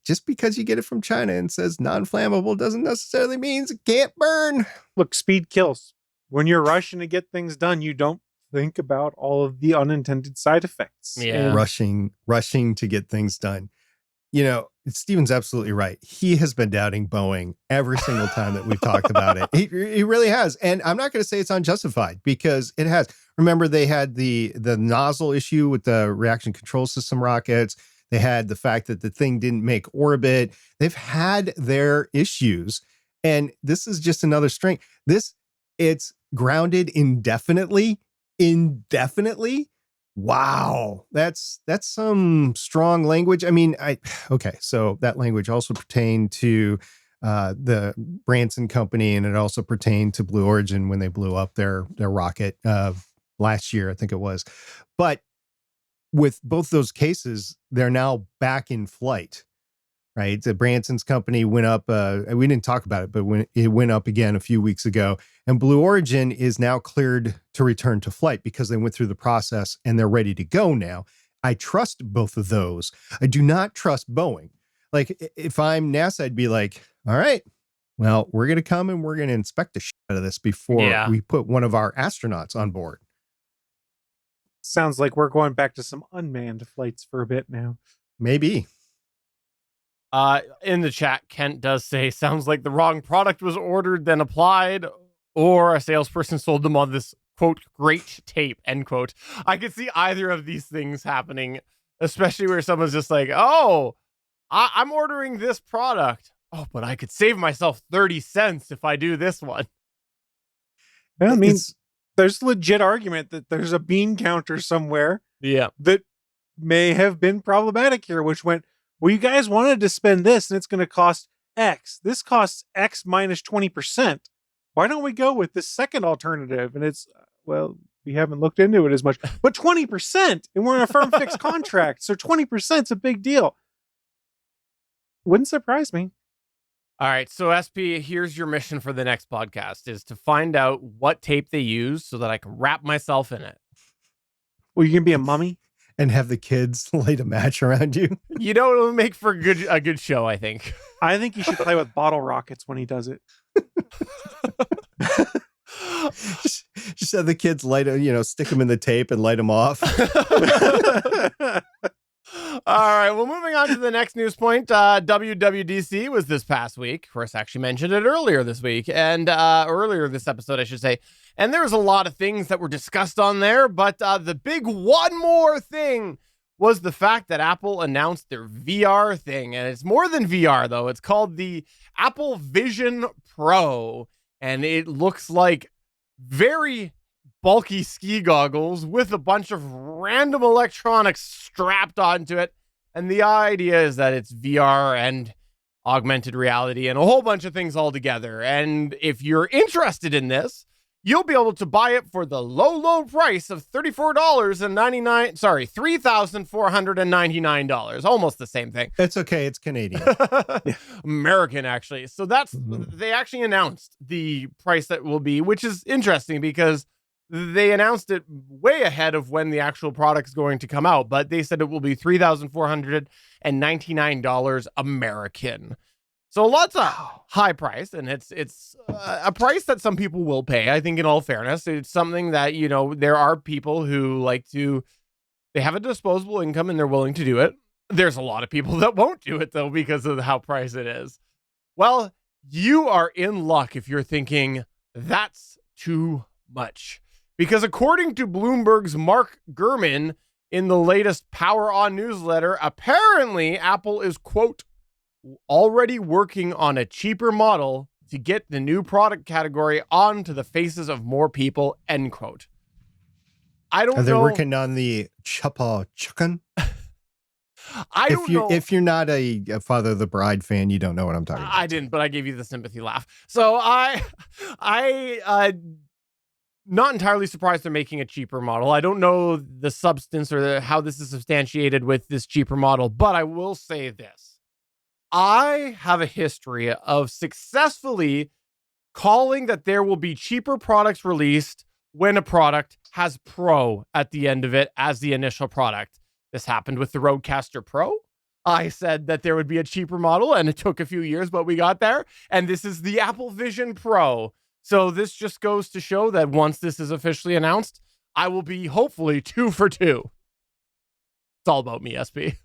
just because you get it from China and says non-flammable doesn't necessarily mean it can't burn. Look, speed kills. When you're rushing to get things done, you don't think about all of the unintended side effects. Yeah. Rushing to get things done. You know, Steven's absolutely right. He has been doubting Boeing every single time that we've talked about it. He really has. And I'm not going to say it's unjustified, because it has. Remember, they had the nozzle issue with the reaction control system rockets. They had the fact that the thing didn't make orbit. They've had their issues. And this is just another string. It's grounded indefinitely indefinitely. Wow, that's some strong language. I mean, okay, so that language also pertained to the Branson company, and it also pertained to Blue Origin when they blew up their rocket last year, I think it was. But with both those cases, they're now back in flight, right? The Branson's company went up. We didn't talk about it, but when it went up again a few weeks ago, and Blue Origin is now cleared to return to flight because they went through the process and they're ready to go now. I trust both of those. I do not trust Boeing. Like, if I'm NASA, I'd be like, all right, well, we're going to come and we're going to inspect the shit out of this before we put one of our astronauts on board. Sounds like we're going back to some unmanned flights for a bit now. Maybe. In the chat, Kent does say, sounds like the wrong product was ordered, then applied, or a salesperson sold them on this, quote, great tape, end quote. I could see either of these things happening, especially where someone's just like, oh, I'm ordering this product. Oh, but I could save myself 30 cents if I do this one. I mean, there's legit argument that there's a bean counter somewhere that may have been problematic here, which went, well, you guys wanted to spend this and it's going to cost X. This costs X minus 20%. Why don't we go with this second alternative? And it's, well, we haven't looked into it as much, but 20%, and we're in a firm fixed contract. So 20% is a big deal. Wouldn't surprise me. All right, so SP, here's your mission for the next podcast, is to find out what tape they use so that I can wrap myself in it. Well, you can be a mummy and have the kids light a match around you. You know, it'll make for a good show, I think. I think you should play with bottle rockets when he does it. Just have the kids light, stick them in the tape and light them off. All right, well, moving on to the next news point. WWDC was this past week. Chris actually mentioned it earlier this week, and earlier this episode, I should say. And there was a lot of things that were discussed on there, but the big one more thing was the fact that Apple announced their VR thing. And it's more than VR, though. It's called the Apple Vision Pro, and it looks like very bulky ski goggles with a bunch of random electronics strapped onto it. And the idea is that it's VR and augmented reality and a whole bunch of things all together. And if you're interested in this, you'll be able to buy it for the low price of $3,499. Almost the same thing. It's okay. It's Canadian. American, actually. So that's, they actually announced the price that will be, which is interesting because they announced it way ahead of when the actual product is going to come out, but they said it will be $3,499 American. So lots of high price, and it's a price that some people will pay. I think, in all fairness, it's something that, there are people who they have a disposable income and they're willing to do it. There's a lot of people that won't do it, though, because of how priced it is. Well, you are in luck if you're thinking that's too much. Because according to Bloomberg's Mark Gurman in the latest Power On newsletter, apparently Apple is, quote, already working on a cheaper model to get the new product category onto the faces of more people, end quote. I don't know. Are they working on the Chapa Chucken? I don't know. If you're not a Father of the Bride fan, you don't know what I'm talking about. I didn't, but I gave you the sympathy laugh. So I not entirely surprised they're making a cheaper model. I don't know the substance or how this is substantiated with this cheaper model, but I will say this. I have a history of successfully calling that there will be cheaper products released when a product has Pro at the end of it as the initial product. This happened with the Rodecaster Pro. I said that there would be a cheaper model, and it took a few years, but we got there. And this is the Apple Vision Pro. So this just goes to show that once this is officially announced, I will be hopefully 2 for 2. It's all about me, SP.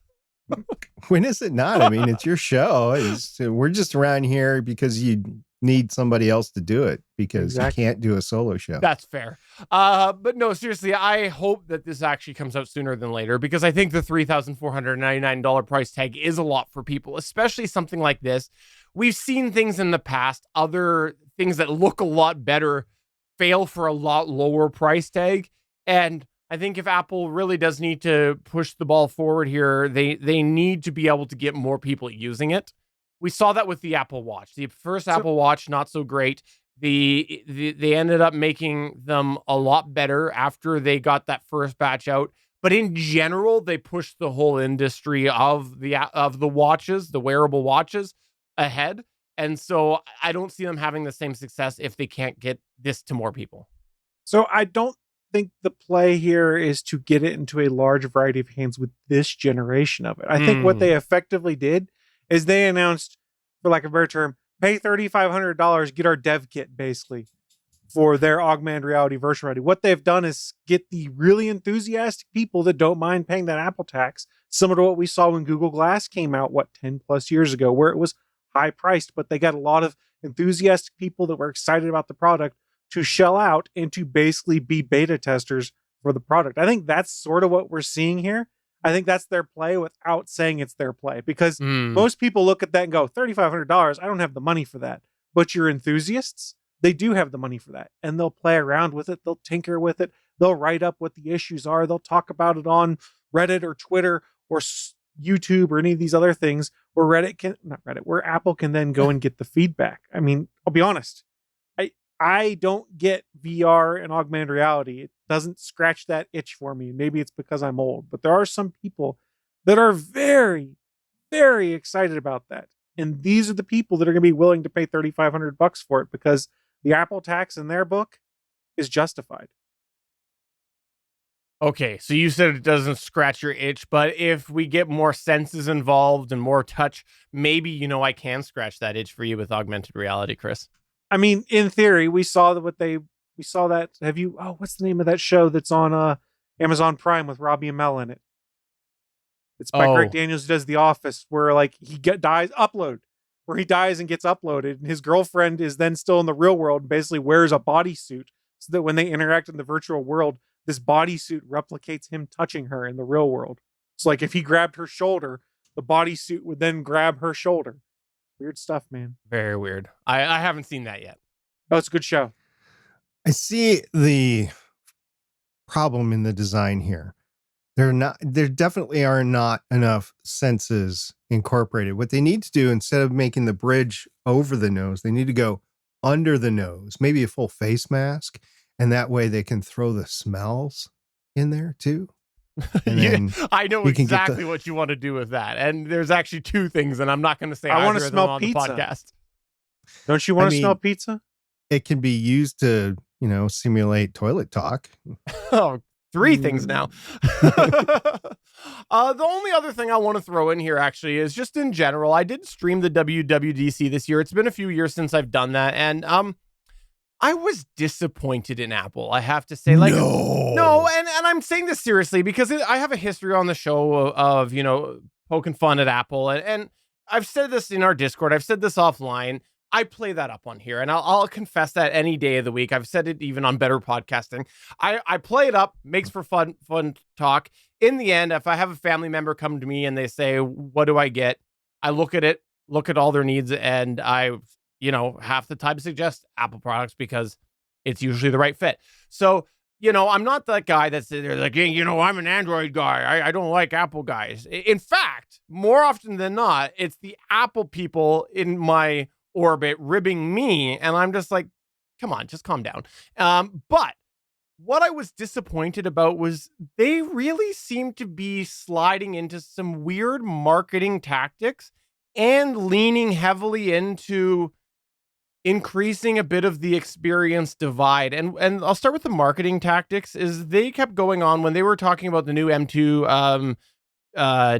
When is it not? I mean, it's your show. We're just around here because you need somebody else to do it because you can't do a solo show. That's fair. But no, seriously, I hope that this actually comes out sooner than later because I think the $3,499 price tag is a lot for people, especially something like this. We've seen things in the past, other things that look a lot better fail for a lot lower price tag. And I think if Apple really does need to push the ball forward here, they need to be able to get more people using it. We saw that with the Apple Watch. The first Apple Watch, not so great. They ended up making them a lot better after they got that first batch out. But in general, they pushed the whole industry of the watches, the wearable watches, ahead. And so I don't see them having the same success if they can't get this to more people. So I don't think the play here is to get it into a large variety of hands with this generation of it. I think what they effectively did is they announced, for lack of a better term, pay $3,500, get our dev kit, basically, for their augmented reality, virtual reality. What they've done is get the really enthusiastic people that don't mind paying that Apple tax, similar to what we saw when Google Glass came out, 10 plus years ago, where it was high priced, but they got a lot of enthusiastic people that were excited about the product to shell out and to basically be beta testers for the product. I think that's sort of what we're seeing here. I think that's their play without saying it's their play, because most people look at that and go, $3,500, I don't have the money for that. But your enthusiasts, they do have the money for that, and they'll play around with it. They'll tinker with it. They'll write up what the issues are. They'll talk about it on Reddit or Twitter or YouTube or any of these other things where where Apple can then go and get the feedback. I mean, I'll be honest. I don't get VR and augmented reality. It doesn't scratch that itch for me. Maybe it's because I'm old, but there are some people that are very, very excited about that. And these are the people that are going to be willing to pay $3,500 for it, because the Apple tax in their book is justified. Okay, so you said it doesn't scratch your itch, but if we get more senses involved and more touch, maybe, I can scratch that itch for you with augmented reality, Chris. I mean, in theory, we saw that. Have you, what's the name of that show that's on Amazon Prime with Robbie Amell in it? It's by Greg Daniels, who does The Office, where he dies where he dies and gets uploaded, and his girlfriend is then still in the real world and basically wears a bodysuit so that when they interact in the virtual world, this bodysuit replicates him touching her in the real world. So if he grabbed her shoulder, the bodysuit would then grab her shoulder. Weird stuff, man. Very weird. I haven't seen that yet. Oh, it's a good show. I see the problem in the design here. There definitely are not enough senses incorporated. What they need to do, instead of making the bridge over the nose, they need to go under the nose, maybe a full face mask. And that way they can throw the smells in there too. And I know exactly what you want to do with that. And there's actually two things, and I'm not going to say I want to smell pizza on the podcast. Don't you want to smell pizza? It can be used to, simulate toilet talk. Oh, three things now. The only other thing I want to throw in here actually is just in general, I did stream the WWDC this year. It's been a few years since I've done that. And I was disappointed in Apple, I have to say. No, and I'm saying this seriously because I have a history on the show of poking fun at Apple, and I've said this in our Discord, I've said this offline. I play that up on here, and I'll confess that any day of the week. I've said it even on Better Podcasting. I play it up, makes for fun talk. In the end, if I have a family member come to me and they say, "What do I get?" I look at it, look at all their needs, and I half the time suggest Apple products because it's usually the right fit. So, I'm not that guy that's there like, I'm an Android guy. I don't like Apple guys. In fact, more often than not, it's the Apple people in my orbit ribbing me. And I'm just like, come on, just calm down. But what I was disappointed about was they really seemed to be sliding into some weird marketing tactics and leaning heavily into increasing a bit of the experience divide. And I'll start with the marketing tactics. Is they kept going on when they were talking about the new M2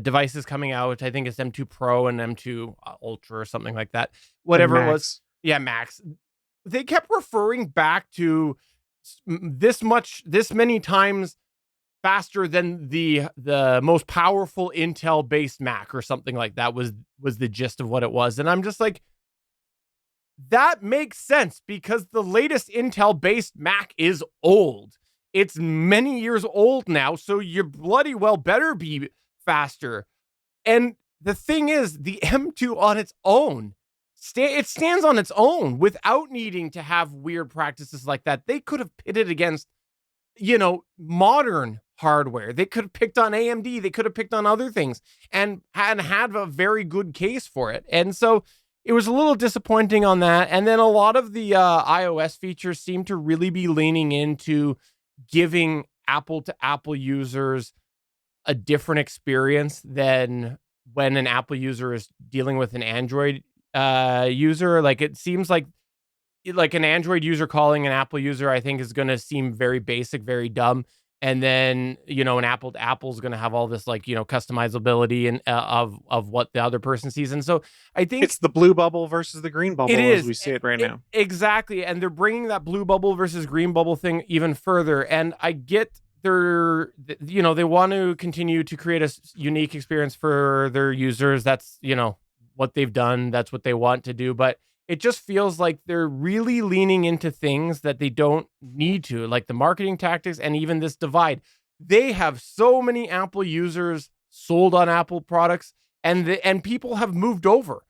devices coming out. I think it's M2 Pro and M2 Ultra or something like that. Whatever it was. Yeah, Max. They kept referring back to this many times faster than the most powerful Intel based Mac or something like that was the gist of what it was. And I'm just like, that makes sense because the latest Intel based Mac is old. It's many years old now, so you bloody well better be faster. And the thing is, the M2 on its own, it stands on its own without needing to have weird practices like that. They could have pitted against modern hardware. They could have picked on AMD. They could have picked on other things and had a very good case for it. And so it was a little disappointing on that. And then a lot of the iOS features seem to really be leaning into giving Apple to Apple users a different experience than when an Apple user is dealing with an Android user. Like, it seems like an Android user calling an Apple user, I think, is going to seem very basic, very dumb. And then, an Apple to Apple is going to have all this, customizability and of what the other person sees. And so I think it's the blue bubble versus the green bubble as we see it right now. Exactly. And they're bringing that blue bubble versus green bubble thing even further. And I get they want to continue to create a unique experience for their users. That's, what they've done. That's what they want to do. But it just feels like they're really leaning into things that they don't need to, like the marketing tactics and even this divide. They have so many Apple users sold on Apple products, and people have moved over.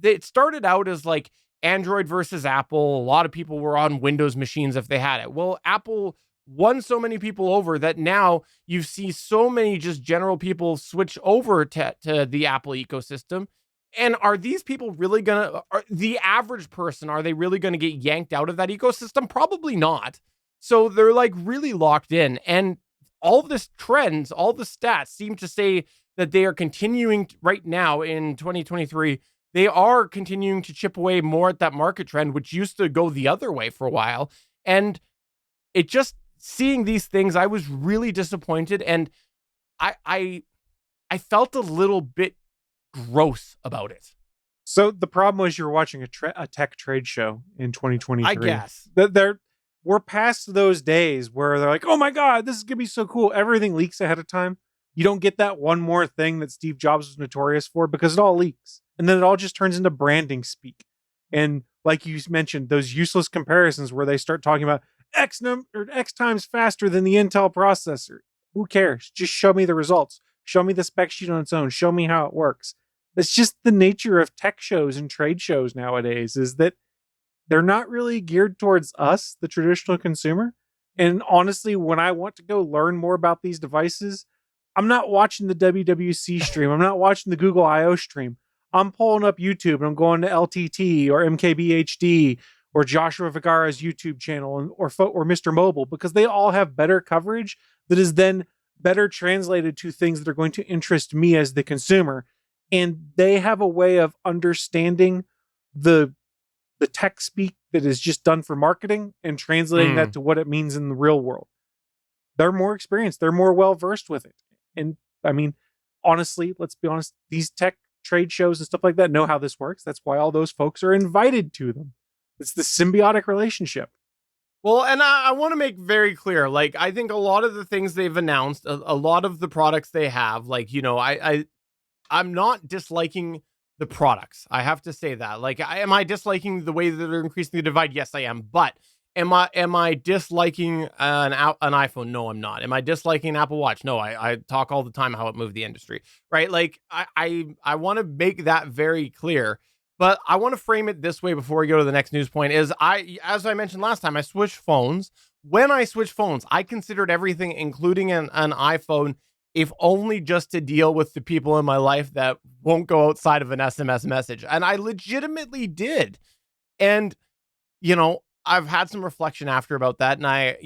It started out as like Android versus Apple. A lot of people were on Windows machines if they had it. Well, Apple won so many people over that now you see so many just general people switch over to the Apple ecosystem. And are these people really the average person, are they really going to get yanked out of that ecosystem? Probably not. So they're like really locked in. And all of this trends, all the stats seem to say that they are continuing right now in 2023. They are continuing to chip away more at that market trend, which used to go the other way for a while. And it just, seeing these things, I was really disappointed. And I felt a little bit gross about it. So the problem was you're watching a tech trade show in 2023. I guess. We're past those days where they're like, oh my God, this is going to be so cool. Everything leaks ahead of time. You don't get that one more thing that Steve Jobs was notorious for because it all leaks. And then it all just turns into branding speak. And like you mentioned, those useless comparisons where they start talking about X times faster than the Intel processor. Who cares? Just show me the results. Show me the spec sheet on its own. Show me how it works. That's just the nature of tech shows and trade shows nowadays, is that they're not really geared towards us, the traditional consumer. And honestly, when I want to go learn more about these devices, I'm not watching the WWC stream. I'm not watching the Google I.O. stream. I'm pulling up YouTube and I'm going to LTT or MKBHD or Joshua Vergara's YouTube channel or Mr. Mobile, because they all have better coverage that is then better translated to things that are going to interest me as the consumer. And they have a way of understanding the tech speak that is just done for marketing and translating that to what it means in the real world. They're more experienced. They're more well-versed with it. And I mean, honestly, let's be honest, these tech trade shows and stuff like that know how this works. That's why all those folks are invited to them. It's the symbiotic relationship. Well, and I want to make very clear, like, I think a lot of the things they've announced, a lot of the products they have, like, I'm not disliking the products. I have to say that. Like, am I disliking the way that they're increasing the divide? Yes, I am. But am I disliking an iPhone? No, I'm not. Am I disliking an Apple Watch? No, I talk all the time how it moved the industry, right? Like, I want to make that very clear. But I want to frame it this way before we go to the next news point, is as I mentioned last time, I switched phones. When I switched phones, I considered everything, including an iPhone, if only just to deal with the people in my life that won't go outside of an SMS message. And I legitimately did. And, I've had some reflection after about that. And I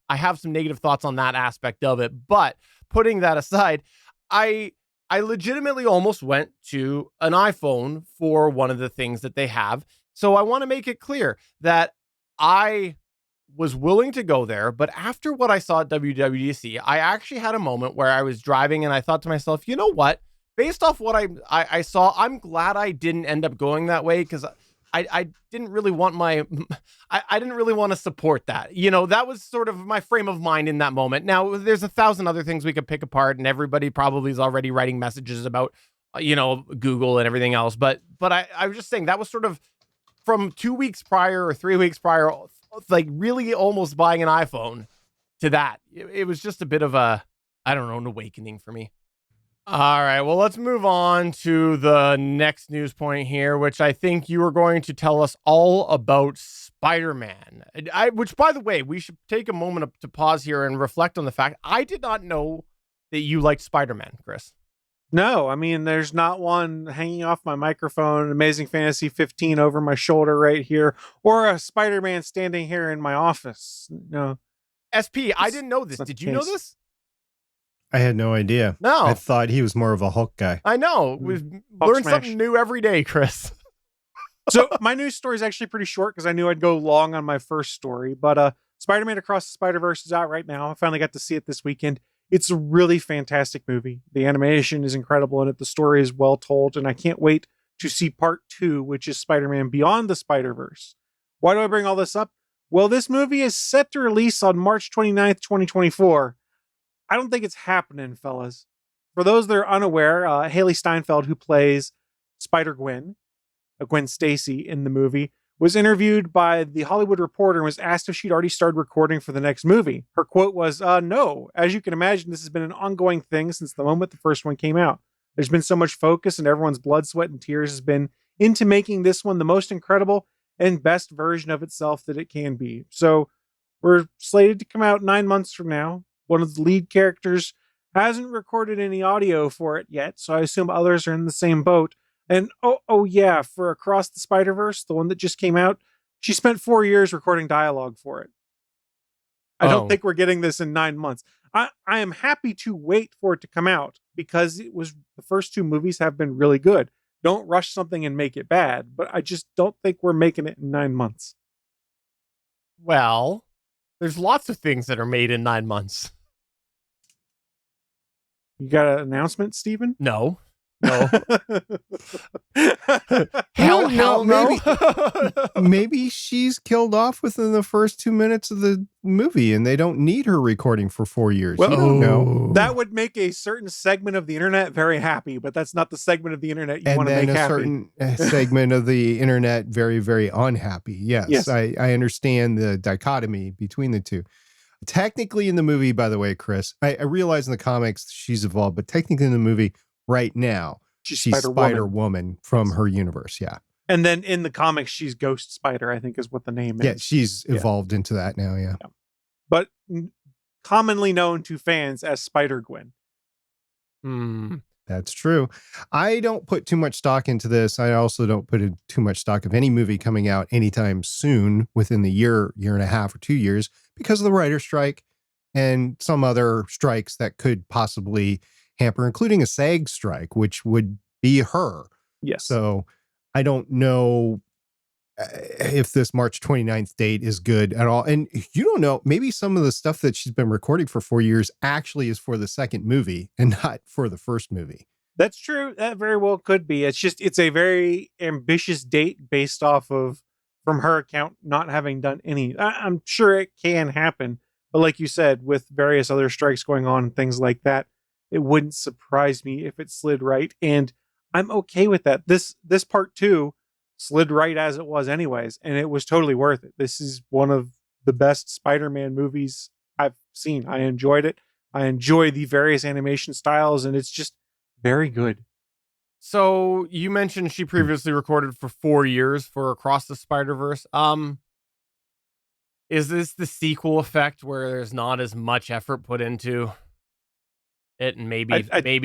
have some negative thoughts on that aspect of it. But putting that aside, I legitimately almost went to an iPhone for one of the things that they have. So I want to make it clear that I was willing to go there. But after what I saw at WWDC, I actually had a moment where I was driving and I thought to myself, you know what? Based off what I saw, I'm glad I didn't end up going that way, because I didn't really want I didn't really want to support that. That was sort of my frame of mind in that moment. Now, there's 1,000 other things we could pick apart, and everybody probably is already writing messages about, Google and everything else. But I was just saying that was sort of from 2 weeks prior or 3 weeks prior, like really almost buying an iPhone, to that. It was just a bit of an awakening for me. All right, well, let's move on to the next news point here, which I think you are going to tell us all about Spider-Man. Which, by the way, we should take a moment to pause here and reflect on the fact I did not know that you liked Spider-Man, Chris. No, I mean, there's not one hanging off my microphone, Amazing Fantasy 15 over my shoulder right here, or a Spider-Man standing here in my office. No. SP, I didn't know this. Did you know this? I had no idea. No. I thought he was more of a Hulk guy. I know. We learn something new every day, Chris. So my news story is actually pretty short because I knew I'd go long on my first story. But Spider-Man Across the Spider-Verse is out right now. I finally got to see it this weekend. It's a really fantastic movie. The animation is incredible in it. The story is well told. And I can't wait to see part 2, which is Spider-Man Beyond the Spider-Verse. Why do I bring all this up? Well, this movie is set to release on March 29th, 2024. I don't think it's happening, fellas. For those that are unaware, Haley Steinfeld, who plays Spider-Gwen, Gwen Stacy in the movie, was interviewed by The Hollywood Reporter and was asked if she'd already started recording for the next movie. Her quote was, no. As you can imagine, this has been an ongoing thing since the moment the first one came out. There's been so much focus and everyone's blood, sweat, and tears has been into making this one the most incredible and best version of itself that it can be. So we're slated to come out 9 months from now. One of the lead characters hasn't recorded any audio for it yet, so I assume others are in the same boat. And oh yeah, for Across the Spider-Verse, the one that just came out, she spent 4 years recording dialogue for it. I don't think we're getting this in 9 months. I am happy to wait for it to come out because the first 2 movies have been really good. Don't rush something and make it bad, but I just don't think we're making it in 9 months. Well, there's lots of things that are made in 9 months. You got an announcement, Steven? No. Hell no. Maybe she's killed off within the first 2 minutes of the movie and they don't need her recording for 4 years. Well, you don't know. That would make a certain segment of the internet very happy, but that's not the segment of the internet you want to make happy. And then a certain segment of the internet very, very unhappy. Yes. I understand the dichotomy between the two. Technically in the movie, by the way, Chris, I realize in the comics she's evolved, but technically in the movie right now, she's Spider-Woman from her universe. Yeah. And then in the comics, she's Ghost Spider, I think is what the name is. Yeah, she's evolved into that now, yeah. But commonly known to fans as Spider-Gwen. That's true. I don't put too much stock into this. I also don't put too much stock of any movie coming out anytime soon within the year and a half or 2 years because of the writer's strike and some other strikes that could possibly hamper, including a SAG strike, which would be her. Yes. So I don't know if this March 29th date is good at all. And you don't know, maybe some of the stuff that she's been recording for 4 years actually is for the second movie and not for the first movie. That's true. That very well could be. It's a very ambitious date based off of, from her account, not having done any. I'm sure it can happen. But like you said, with various other strikes going on and things like that, it wouldn't surprise me if it slid right. And I'm okay with that. This part 2 slid right as it was anyways. And it was totally worth it. This is one of the best Spider-Man movies I've seen. I enjoyed it. I enjoy the various animation styles and it's just very good. So you mentioned she previously recorded for 4 years for Across the Spider-Verse. Is this the sequel effect where there's not as much effort put into it, and maybe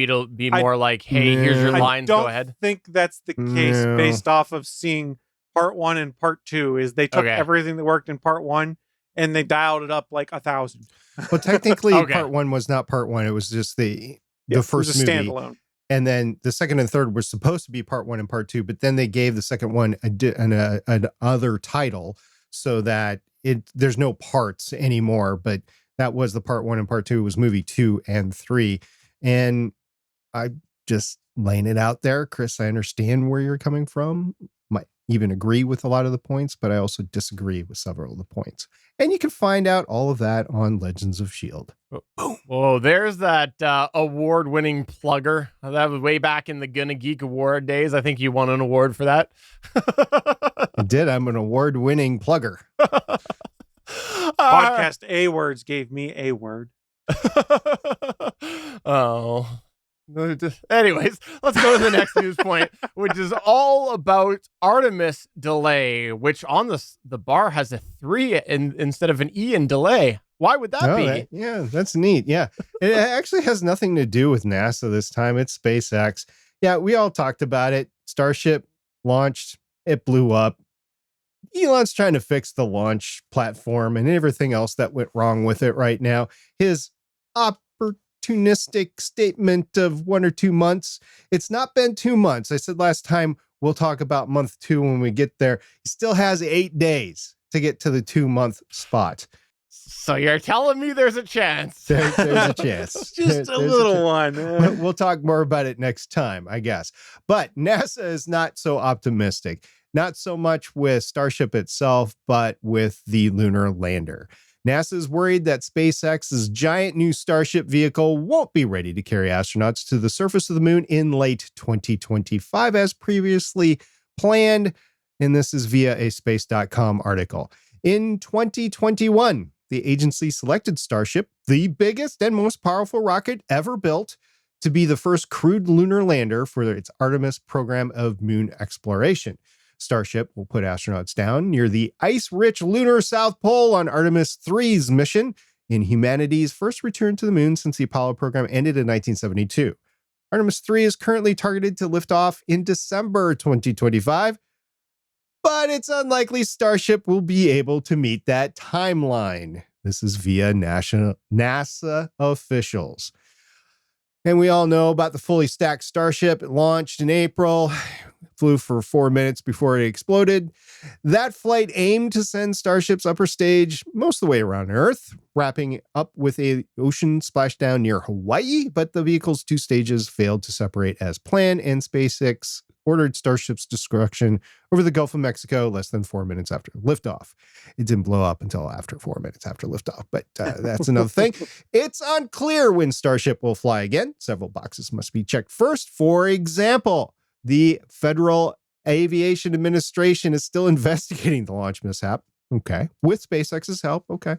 it'll be more like, hey, here's your lines, go ahead? I don't think that's the case based off of seeing part 1 and part 2 is they took everything that worked in part 1 and they dialed it up like 1,000. Well, technically part 1 was not part 1. It was just the first movie. Standalone. And then the second and third were supposed to be part 1 and part 2, but then they gave the second one an other title so that there's no parts anymore. But that was the part 1 and part 2 was movie 2 and 3. And I just laying it out there, Chris, I understand where you're coming from. Might even agree with a lot of the points, but I also disagree with several of the points. And you can find out all of that on Legends of S.H.I.E.L.D. Boom. Whoa, there's that award-winning plugger. That was way back in the GonnaGeek Award days. I think you won an award for that. I did. I'm an award-winning plugger. Podcast A-Words gave me a word. Oh. Anyways, let's go to the next news point, which is all about Artemis delay, which on the bar has a 3 instead of an E in delay. Why would that be? Yeah, that's neat. Yeah. It actually has nothing to do with NASA this time. It's SpaceX. Yeah, we all talked about it. Starship launched. It blew up. Elon's trying to fix the launch platform and everything else that went wrong with it right now. His opportunistic statement of 1 or 2 months. It's not been 2 months. I said last time we'll talk about month 2 when we get there. He still has 8 days to get to the 2-month spot. So you're telling me there's a chance? There's a chance. Just a little one. We'll talk more about it next time, I guess. But NASA is not so optimistic. Not so much with Starship itself, but with the lunar lander. NASA is worried that SpaceX's giant new Starship vehicle won't be ready to carry astronauts to the surface of the moon in late 2025 as previously planned. And this is via a space.com article. In 2021, the agency selected Starship, the biggest and most powerful rocket ever built, to be the first crewed lunar lander for its Artemis program of moon exploration. Starship will put astronauts down near the ice-rich lunar South Pole on Artemis 3's mission in humanity's first return to the moon since the Apollo program ended in 1972. Artemis 3 is currently targeted to lift off in December 2025, but it's unlikely Starship will be able to meet that timeline. This is via NASA officials. And we all know about the fully stacked Starship. It launched in April, flew for 4 minutes before it exploded. That flight aimed to send Starship's upper stage most of the way around Earth, wrapping up with an ocean splashdown near Hawaii, but the vehicle's 2 stages failed to separate as planned, and SpaceX ordered Starship's destruction over the Gulf of Mexico less than 4 minutes after liftoff. It didn't blow up until after 4 minutes after liftoff, but that's another thing. It's unclear when Starship will fly again. Several boxes must be checked first. For example, the Federal Aviation Administration is still investigating the launch mishap. Okay. With SpaceX's help. Okay.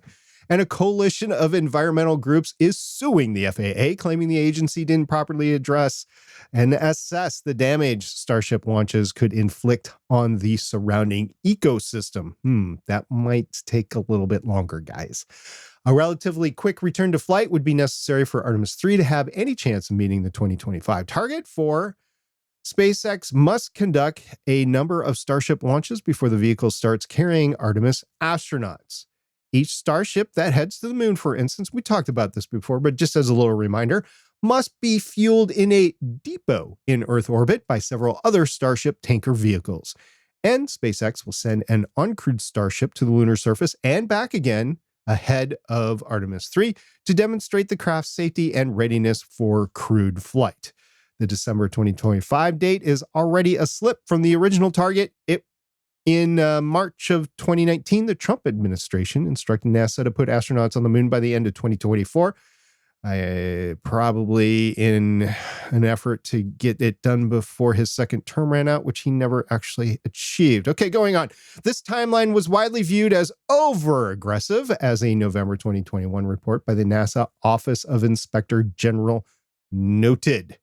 And a coalition of environmental groups is suing the FAA, claiming the agency didn't properly address and assess the damage Starship launches could inflict on the surrounding ecosystem. That might take a little bit longer, guys. A relatively quick return to flight would be necessary for Artemis 3 to have any chance of meeting the 2025 target. For SpaceX must conduct a number of Starship launches before the vehicle starts carrying Artemis astronauts. Each Starship that heads to the moon, for instance, we talked about this before, but just as a little reminder, must be fueled in a depot in Earth orbit by several other Starship tanker vehicles. And SpaceX will send an uncrewed Starship to the lunar surface and back again ahead of Artemis 3 to demonstrate the craft's safety and readiness for crewed flight. The December 2025 date is already a slip from the original target. In March of 2019, the Trump administration instructed NASA to put astronauts on the moon by the end of 2024, probably in an effort to get it done before his second term ran out, which he never actually achieved. Okay, going on. This timeline was widely viewed as over-aggressive, as a November 2021 report by the NASA Office of Inspector General noted.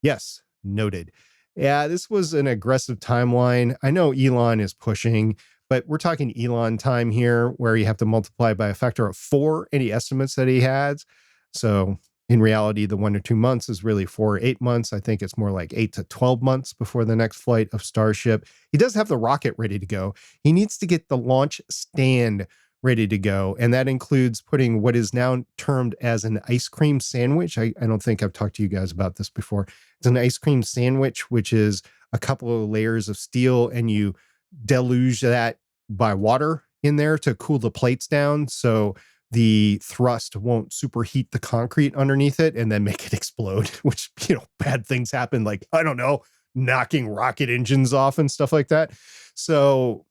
Yes, noted. Yeah, this was an aggressive timeline. I know Elon is pushing, but we're talking Elon time here, where you have to multiply by a factor of 4 any estimates that he has. So in reality, the 1 or 2 months is really 4 or 8 months. I think it's more like 8 to 12 months before the next flight of Starship. He does have the rocket ready to go. He needs to get the launch stand ready to go. And that includes putting what is now termed as an ice cream sandwich. I don't think I've talked to you guys about this before. It's an ice cream sandwich, which is a couple of layers of steel, and you deluge that by water in there to cool the plates down, so the thrust won't superheat the concrete underneath it and then make it explode, which, bad things happen, like, I don't know, knocking rocket engines off and stuff like that. So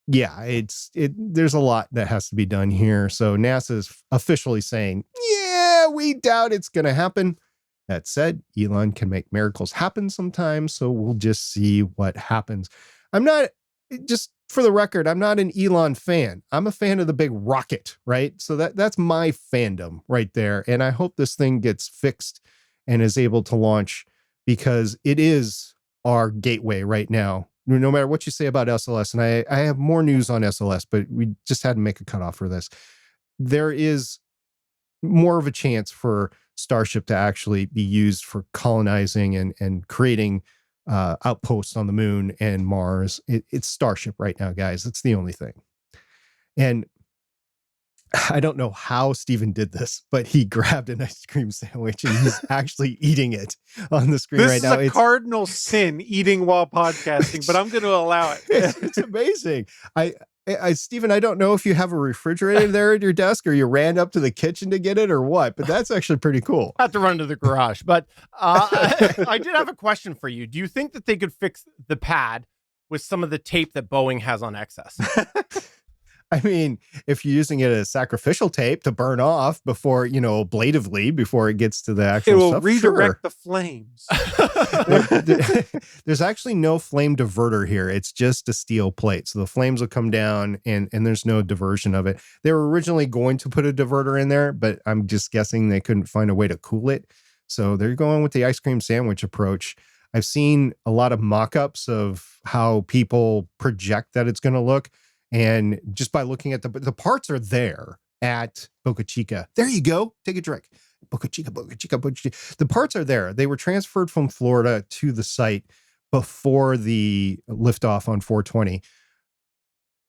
yeah, there's a lot that has to be done here. So NASA is officially saying, yeah, we doubt it's going to happen. That said, Elon can make miracles happen sometimes, so we'll just see what happens. Just for the record, I'm not an Elon fan. I'm a fan of the big rocket, right? So that's my fandom right there. And I hope this thing gets fixed and is able to launch, because it is our gateway right now. No matter what you say about SLS, and I have more news on SLS, but we just had to make a cutoff for this. There is more of a chance for Starship to actually be used for colonizing and creating outposts on the moon and Mars. It's Starship right now, guys. That's the only thing. And I don't know how Steven did this, but he grabbed an ice cream sandwich and he's actually eating it on the screen right now. This is a cardinal sin, eating while podcasting, but I'm going to allow it. It's amazing. Steven, I don't know if you have a refrigerator there at your desk or you ran up to the kitchen to get it or what, but that's actually pretty cool. I have to run to the garage. But I did have a question for you. Do you think that they could fix the pad with some of the tape that Boeing has on excess? I mean, if you're using it as sacrificial tape to burn off before, ablatively, before it gets to the actual stuff, it will stuff, redirect the flames. There's actually no flame diverter here. It's just a steel plate. So the flames will come down and there's no diversion of it. They were originally going to put a diverter in there, but I'm just guessing they couldn't find a way to cool it. So they're going with the ice cream sandwich approach. I've seen a lot of mock-ups of how people project that it's going to look. And just by looking at the parts are there at Boca Chica. There you go. Take a drink. Boca Chica, Boca Chica, Boca Chica. The parts are there. They were transferred from Florida to the site before the liftoff on 420.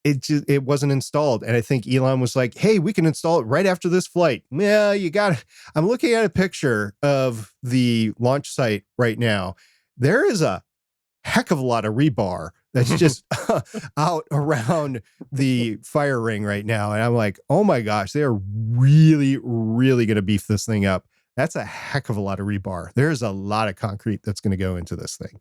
It wasn't installed. And I think Elon was like, hey, we can install it right after this flight. Yeah, you got it. I'm looking at a picture of the launch site right now. There is a heck of a lot of rebar that's just out around the fire ring right now. And I'm like, oh my gosh, they are really, really going to beef this thing up. That's a heck of a lot of rebar. There's a lot of concrete that's going to go into this thing.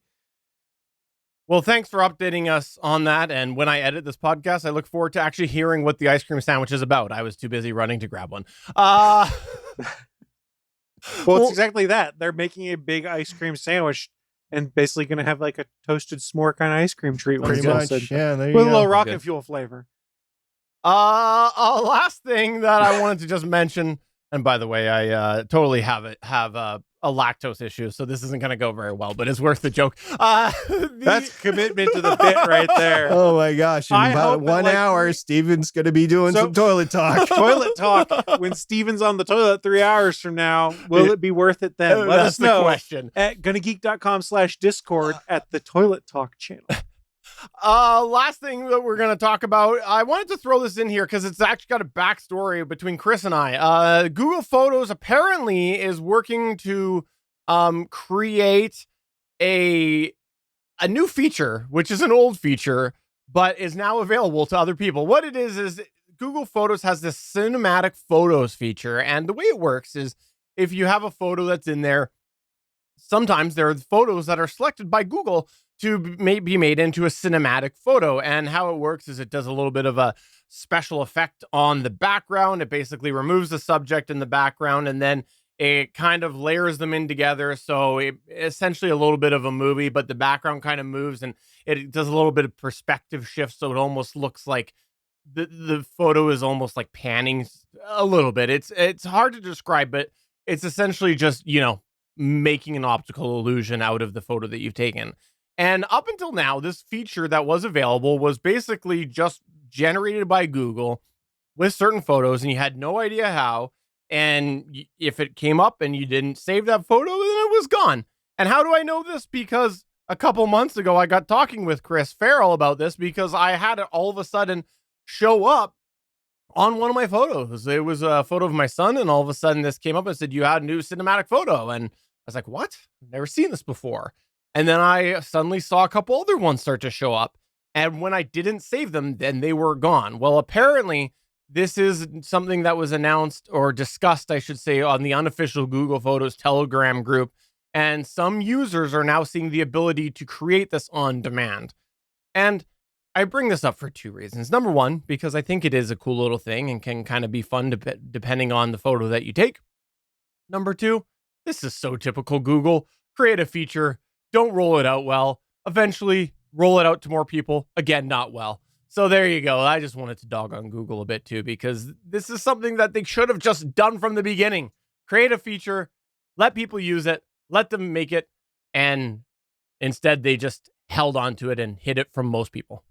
Well, thanks for updating us on that. And when I edit this podcast, I look forward to actually hearing what the ice cream sandwich is about. I was too busy running to grab one. Well, it's exactly that. They're making a big ice cream sandwich and basically going to have like a toasted s'more kind of ice cream treat. Pretty much, yeah. There you with go. a little rocket fuel flavor. Last thing that I wanted to just mention, and by the way, I totally have a lactose issue, so this isn't going to go very well, but it's worth the joke. That's commitment to the bit right there. Oh my gosh. In about 1 hour, Steven's going to be doing some toilet talk. Toilet talk. When Steven's on the toilet 3 hours from now, will it be worth it then? Let us know. The question. At GonnaGeek.com/Discord at the Toilet Talk channel. Last thing that we're going to talk about, I wanted to throw this in here because it's actually got a backstory between Chris and I. Google Photos apparently is working to create a new feature, which is an old feature, but is now available to other people. What it is Google Photos has this cinematic photos feature, and the way it works is if you have a photo that's in there, sometimes there are photos that are selected by Google to be made into a cinematic photo. And how it works is it does a little bit of a special effect on the background. It basically removes the subject in the background, and then it kind of layers them in together. So it essentially a little bit of a movie, but the background kind of moves, and it does a little bit of perspective shift. So it almost looks like the photo is almost like panning a little bit. It's hard to describe, but it's essentially just, making an optical illusion out of the photo that you've taken. And up until now, this feature that was available was basically just generated by Google with certain photos, and you had no idea how. And if it came up and you didn't save that photo, then it was gone. And how do I know this? Because a couple months ago, I got talking with Chris Farrell about this because I had it all of a sudden show up on one of my photos. It was a photo of my son, and all of a sudden this came up and said, you had a new cinematic photo. And I was like, what? I've never seen this before. And then I suddenly saw a couple other ones start to show up. And when I didn't save them, then they were gone. Well, apparently, this is something that was announced or discussed, I should say, on the unofficial Google Photos Telegram group. And some users are now seeing the ability to create this on demand. And I bring this up for two reasons. Number one, because I think it is a cool little thing and can kind of be fun depending on the photo that you take. Number two, this is so typical Google. Create a feature, don't roll it out well. Eventually, roll it out to more people. Again, not well. So there you go. I just wanted to dog on Google a bit too, because this is something that they should have just done from the beginning. Create a feature, let people use it, let them make it, and instead they just held onto it and hid it from most people.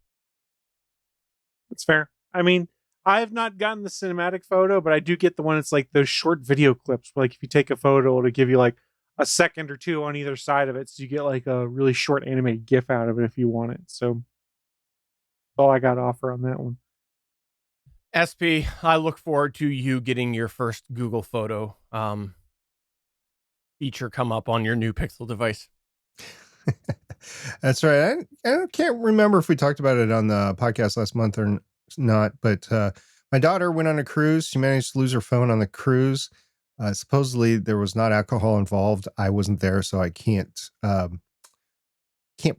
That's fair. I mean, I have not gotten the cinematic photo, but I do get the one. It's like those short video clips. Where, like if you take a photo, it'll give you like a second or two on either side of it, so you get like a really short animated GIF out of it if you want it. So that's all I got to offer on that one. SP, I look forward to you getting your first Google photo feature come up on your new Pixel device. That's right. I can't remember if we talked about it on the podcast last month or not, but my daughter went on a cruise. She managed to lose her phone on the cruise. Supposedly there was not alcohol involved. I wasn't there, so I can't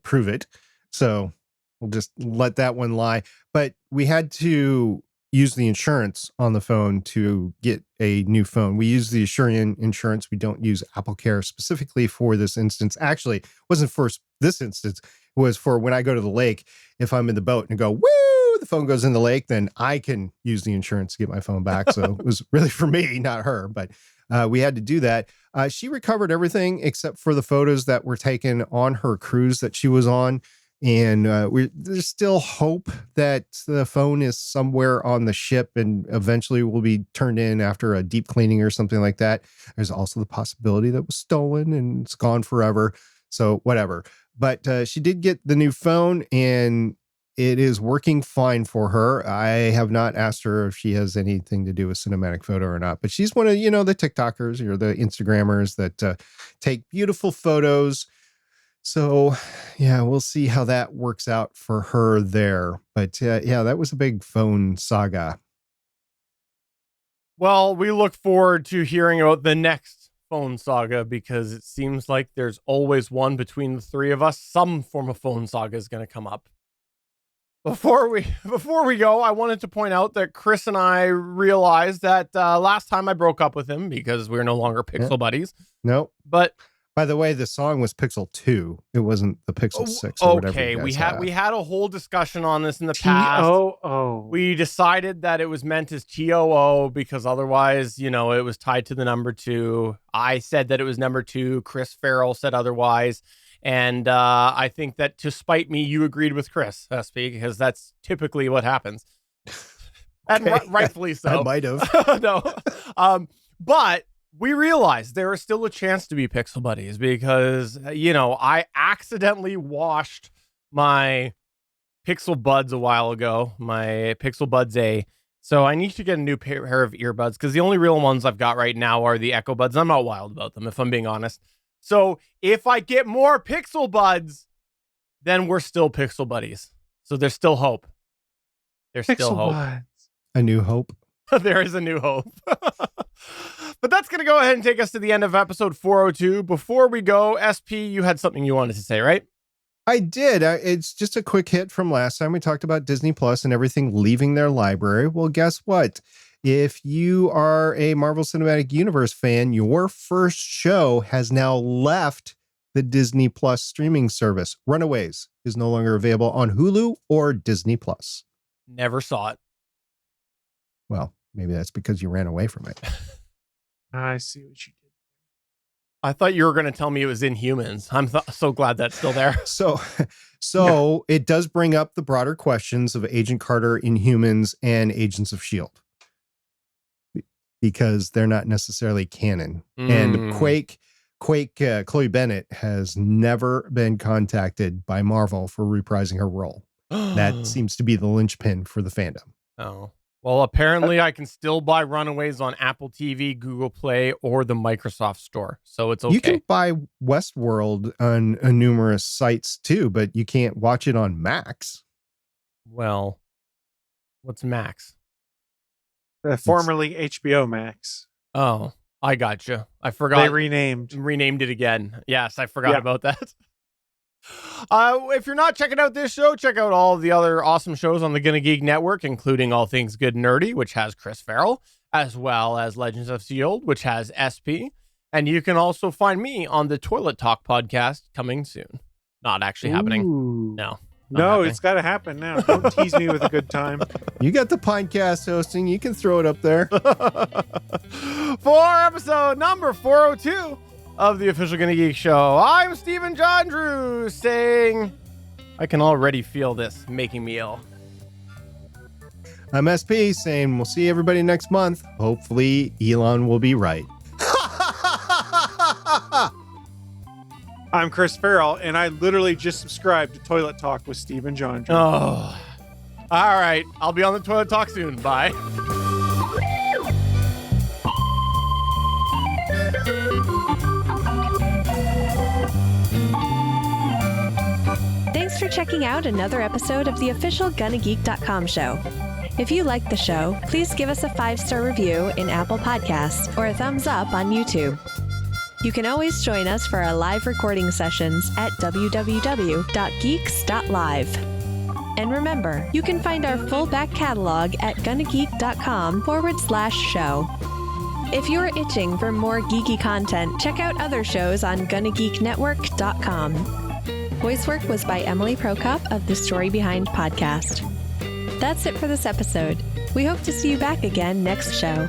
prove it. So we'll just let that one lie. But we had to use the insurance on the phone to get a new phone. We use the Asurion insurance. We don't use AppleCare specifically for this instance. Actually, it wasn't for this instance. It was for when I go to the lake. If I'm in the boat and go, woo, the phone goes in the lake, then I can use the insurance to get my phone back. So it was really for me, not her. But we had to do that. She recovered everything except for the photos that were taken on her cruise that she was on. And there's still hope that the phone is somewhere on the ship and eventually will be turned in after a deep cleaning or something like that. There's also the possibility that it was stolen and it's gone forever. So whatever. But she did get the new phone and it is working fine for her. I have not asked her if she has anything to do with cinematic photo or not, but she's one of, the TikTokers or the Instagrammers that take beautiful photos. So, yeah, we'll see how that works out for her there. But yeah, that was a big phone saga. Well, we look forward to hearing about the next phone saga because it seems like there's always one between the three of us. Some form of phone saga is going to come up. Before we go, I wanted to point out that Chris and I realized that last time I broke up with him because we're no longer Pixel buddies. Nope. But by the way, the song was Pixel 2. It wasn't the Pixel 6 or whatever. Okay, we had a whole discussion on this in the past. TOO. We decided that it was meant as TOO because otherwise, it was tied to the number 2. I said that it was number 2. Chris Farrell said otherwise. And I think that to spite me, you agreed with Chris, SP, because that's typically what happens. And rightfully so. I might have. No. But we realized there is still a chance to be Pixel Buddies because, I accidentally washed my Pixel Buds a while ago, my Pixel Buds A. So I need to get a new pair of earbuds because the only real ones I've got right now are the Echo Buds. I'm not wild about them, if I'm being honest. So if I get more Pixel Buds, then we're still Pixel Buddies. So there's still hope. There's Pixel still hope. Buds. A new hope. There is a new hope. But that's going to go ahead and take us to the end of episode 402. Before we go, SP, you had something you wanted to say, right? I did. It's just a quick hit from last time we talked about Disney Plus and everything leaving their library. Well, guess what? If you are a Marvel Cinematic Universe fan, your first show has now left the Disney Plus streaming service. Runaways is no longer available on Hulu or Disney Plus. Never saw it. Well, maybe that's because you ran away from it. I see what you did. I thought you were going to tell me it was Inhumans. I'm so glad that's still there. So it does bring up the broader questions of Agent Carter, Inhumans, and Agents of S.H.I.E.L.D. Because they're not necessarily canon. And Quake, Chloe Bennett has never been contacted by Marvel for reprising her role. That seems to be the linchpin for the fandom. Oh. Well, apparently I can still buy Runaways on Apple TV, Google Play, or the Microsoft Store. So it's okay. You can buy Westworld on numerous sites too, but you can't watch it on Max. Well, what's Max? Formerly HBO Max. Oh, I gotcha. I forgot. They renamed it again. Yes, I forgot about that. If you're not checking out this show, check out all the other awesome shows on the GonnaGeek Network, including All Things Good Nerdy, which has Chris Farrell, as well as Legends of S.H.I.E.L.D., which has SP. And you can also find me on the Toilet Talk podcast coming soon. Not actually happening. No. No, it's got to happen now. Don't tease me with a good time. You got the podcast hosting. You can throw it up there. For episode number 402 of the official GonnaGeek Show. I'm Stephen John Drew saying I can already feel this making me ill. I'm SP saying we'll see everybody next month. Hopefully Elon will be right. I'm Chris Farrell, and I literally just subscribed to Toilet Talk with Stephen John Drew. Oh, all right. I'll be on the Toilet Talk soon. Bye. Thanks for checking out another episode of the official GonnaGeek.com show. If you like the show, please give us a 5-star review in Apple Podcasts or a thumbs up on YouTube. You can always join us for our live recording sessions at www.geeks.live. And remember, you can find our full back catalog at GonnaGeek.com/show. If you're itching for more geeky content, check out other shows on GonnaGeekNetwork.com. Voice work was by Emily Prokop of The Story Behind podcast. That's it for this episode. We hope to see you back again next show.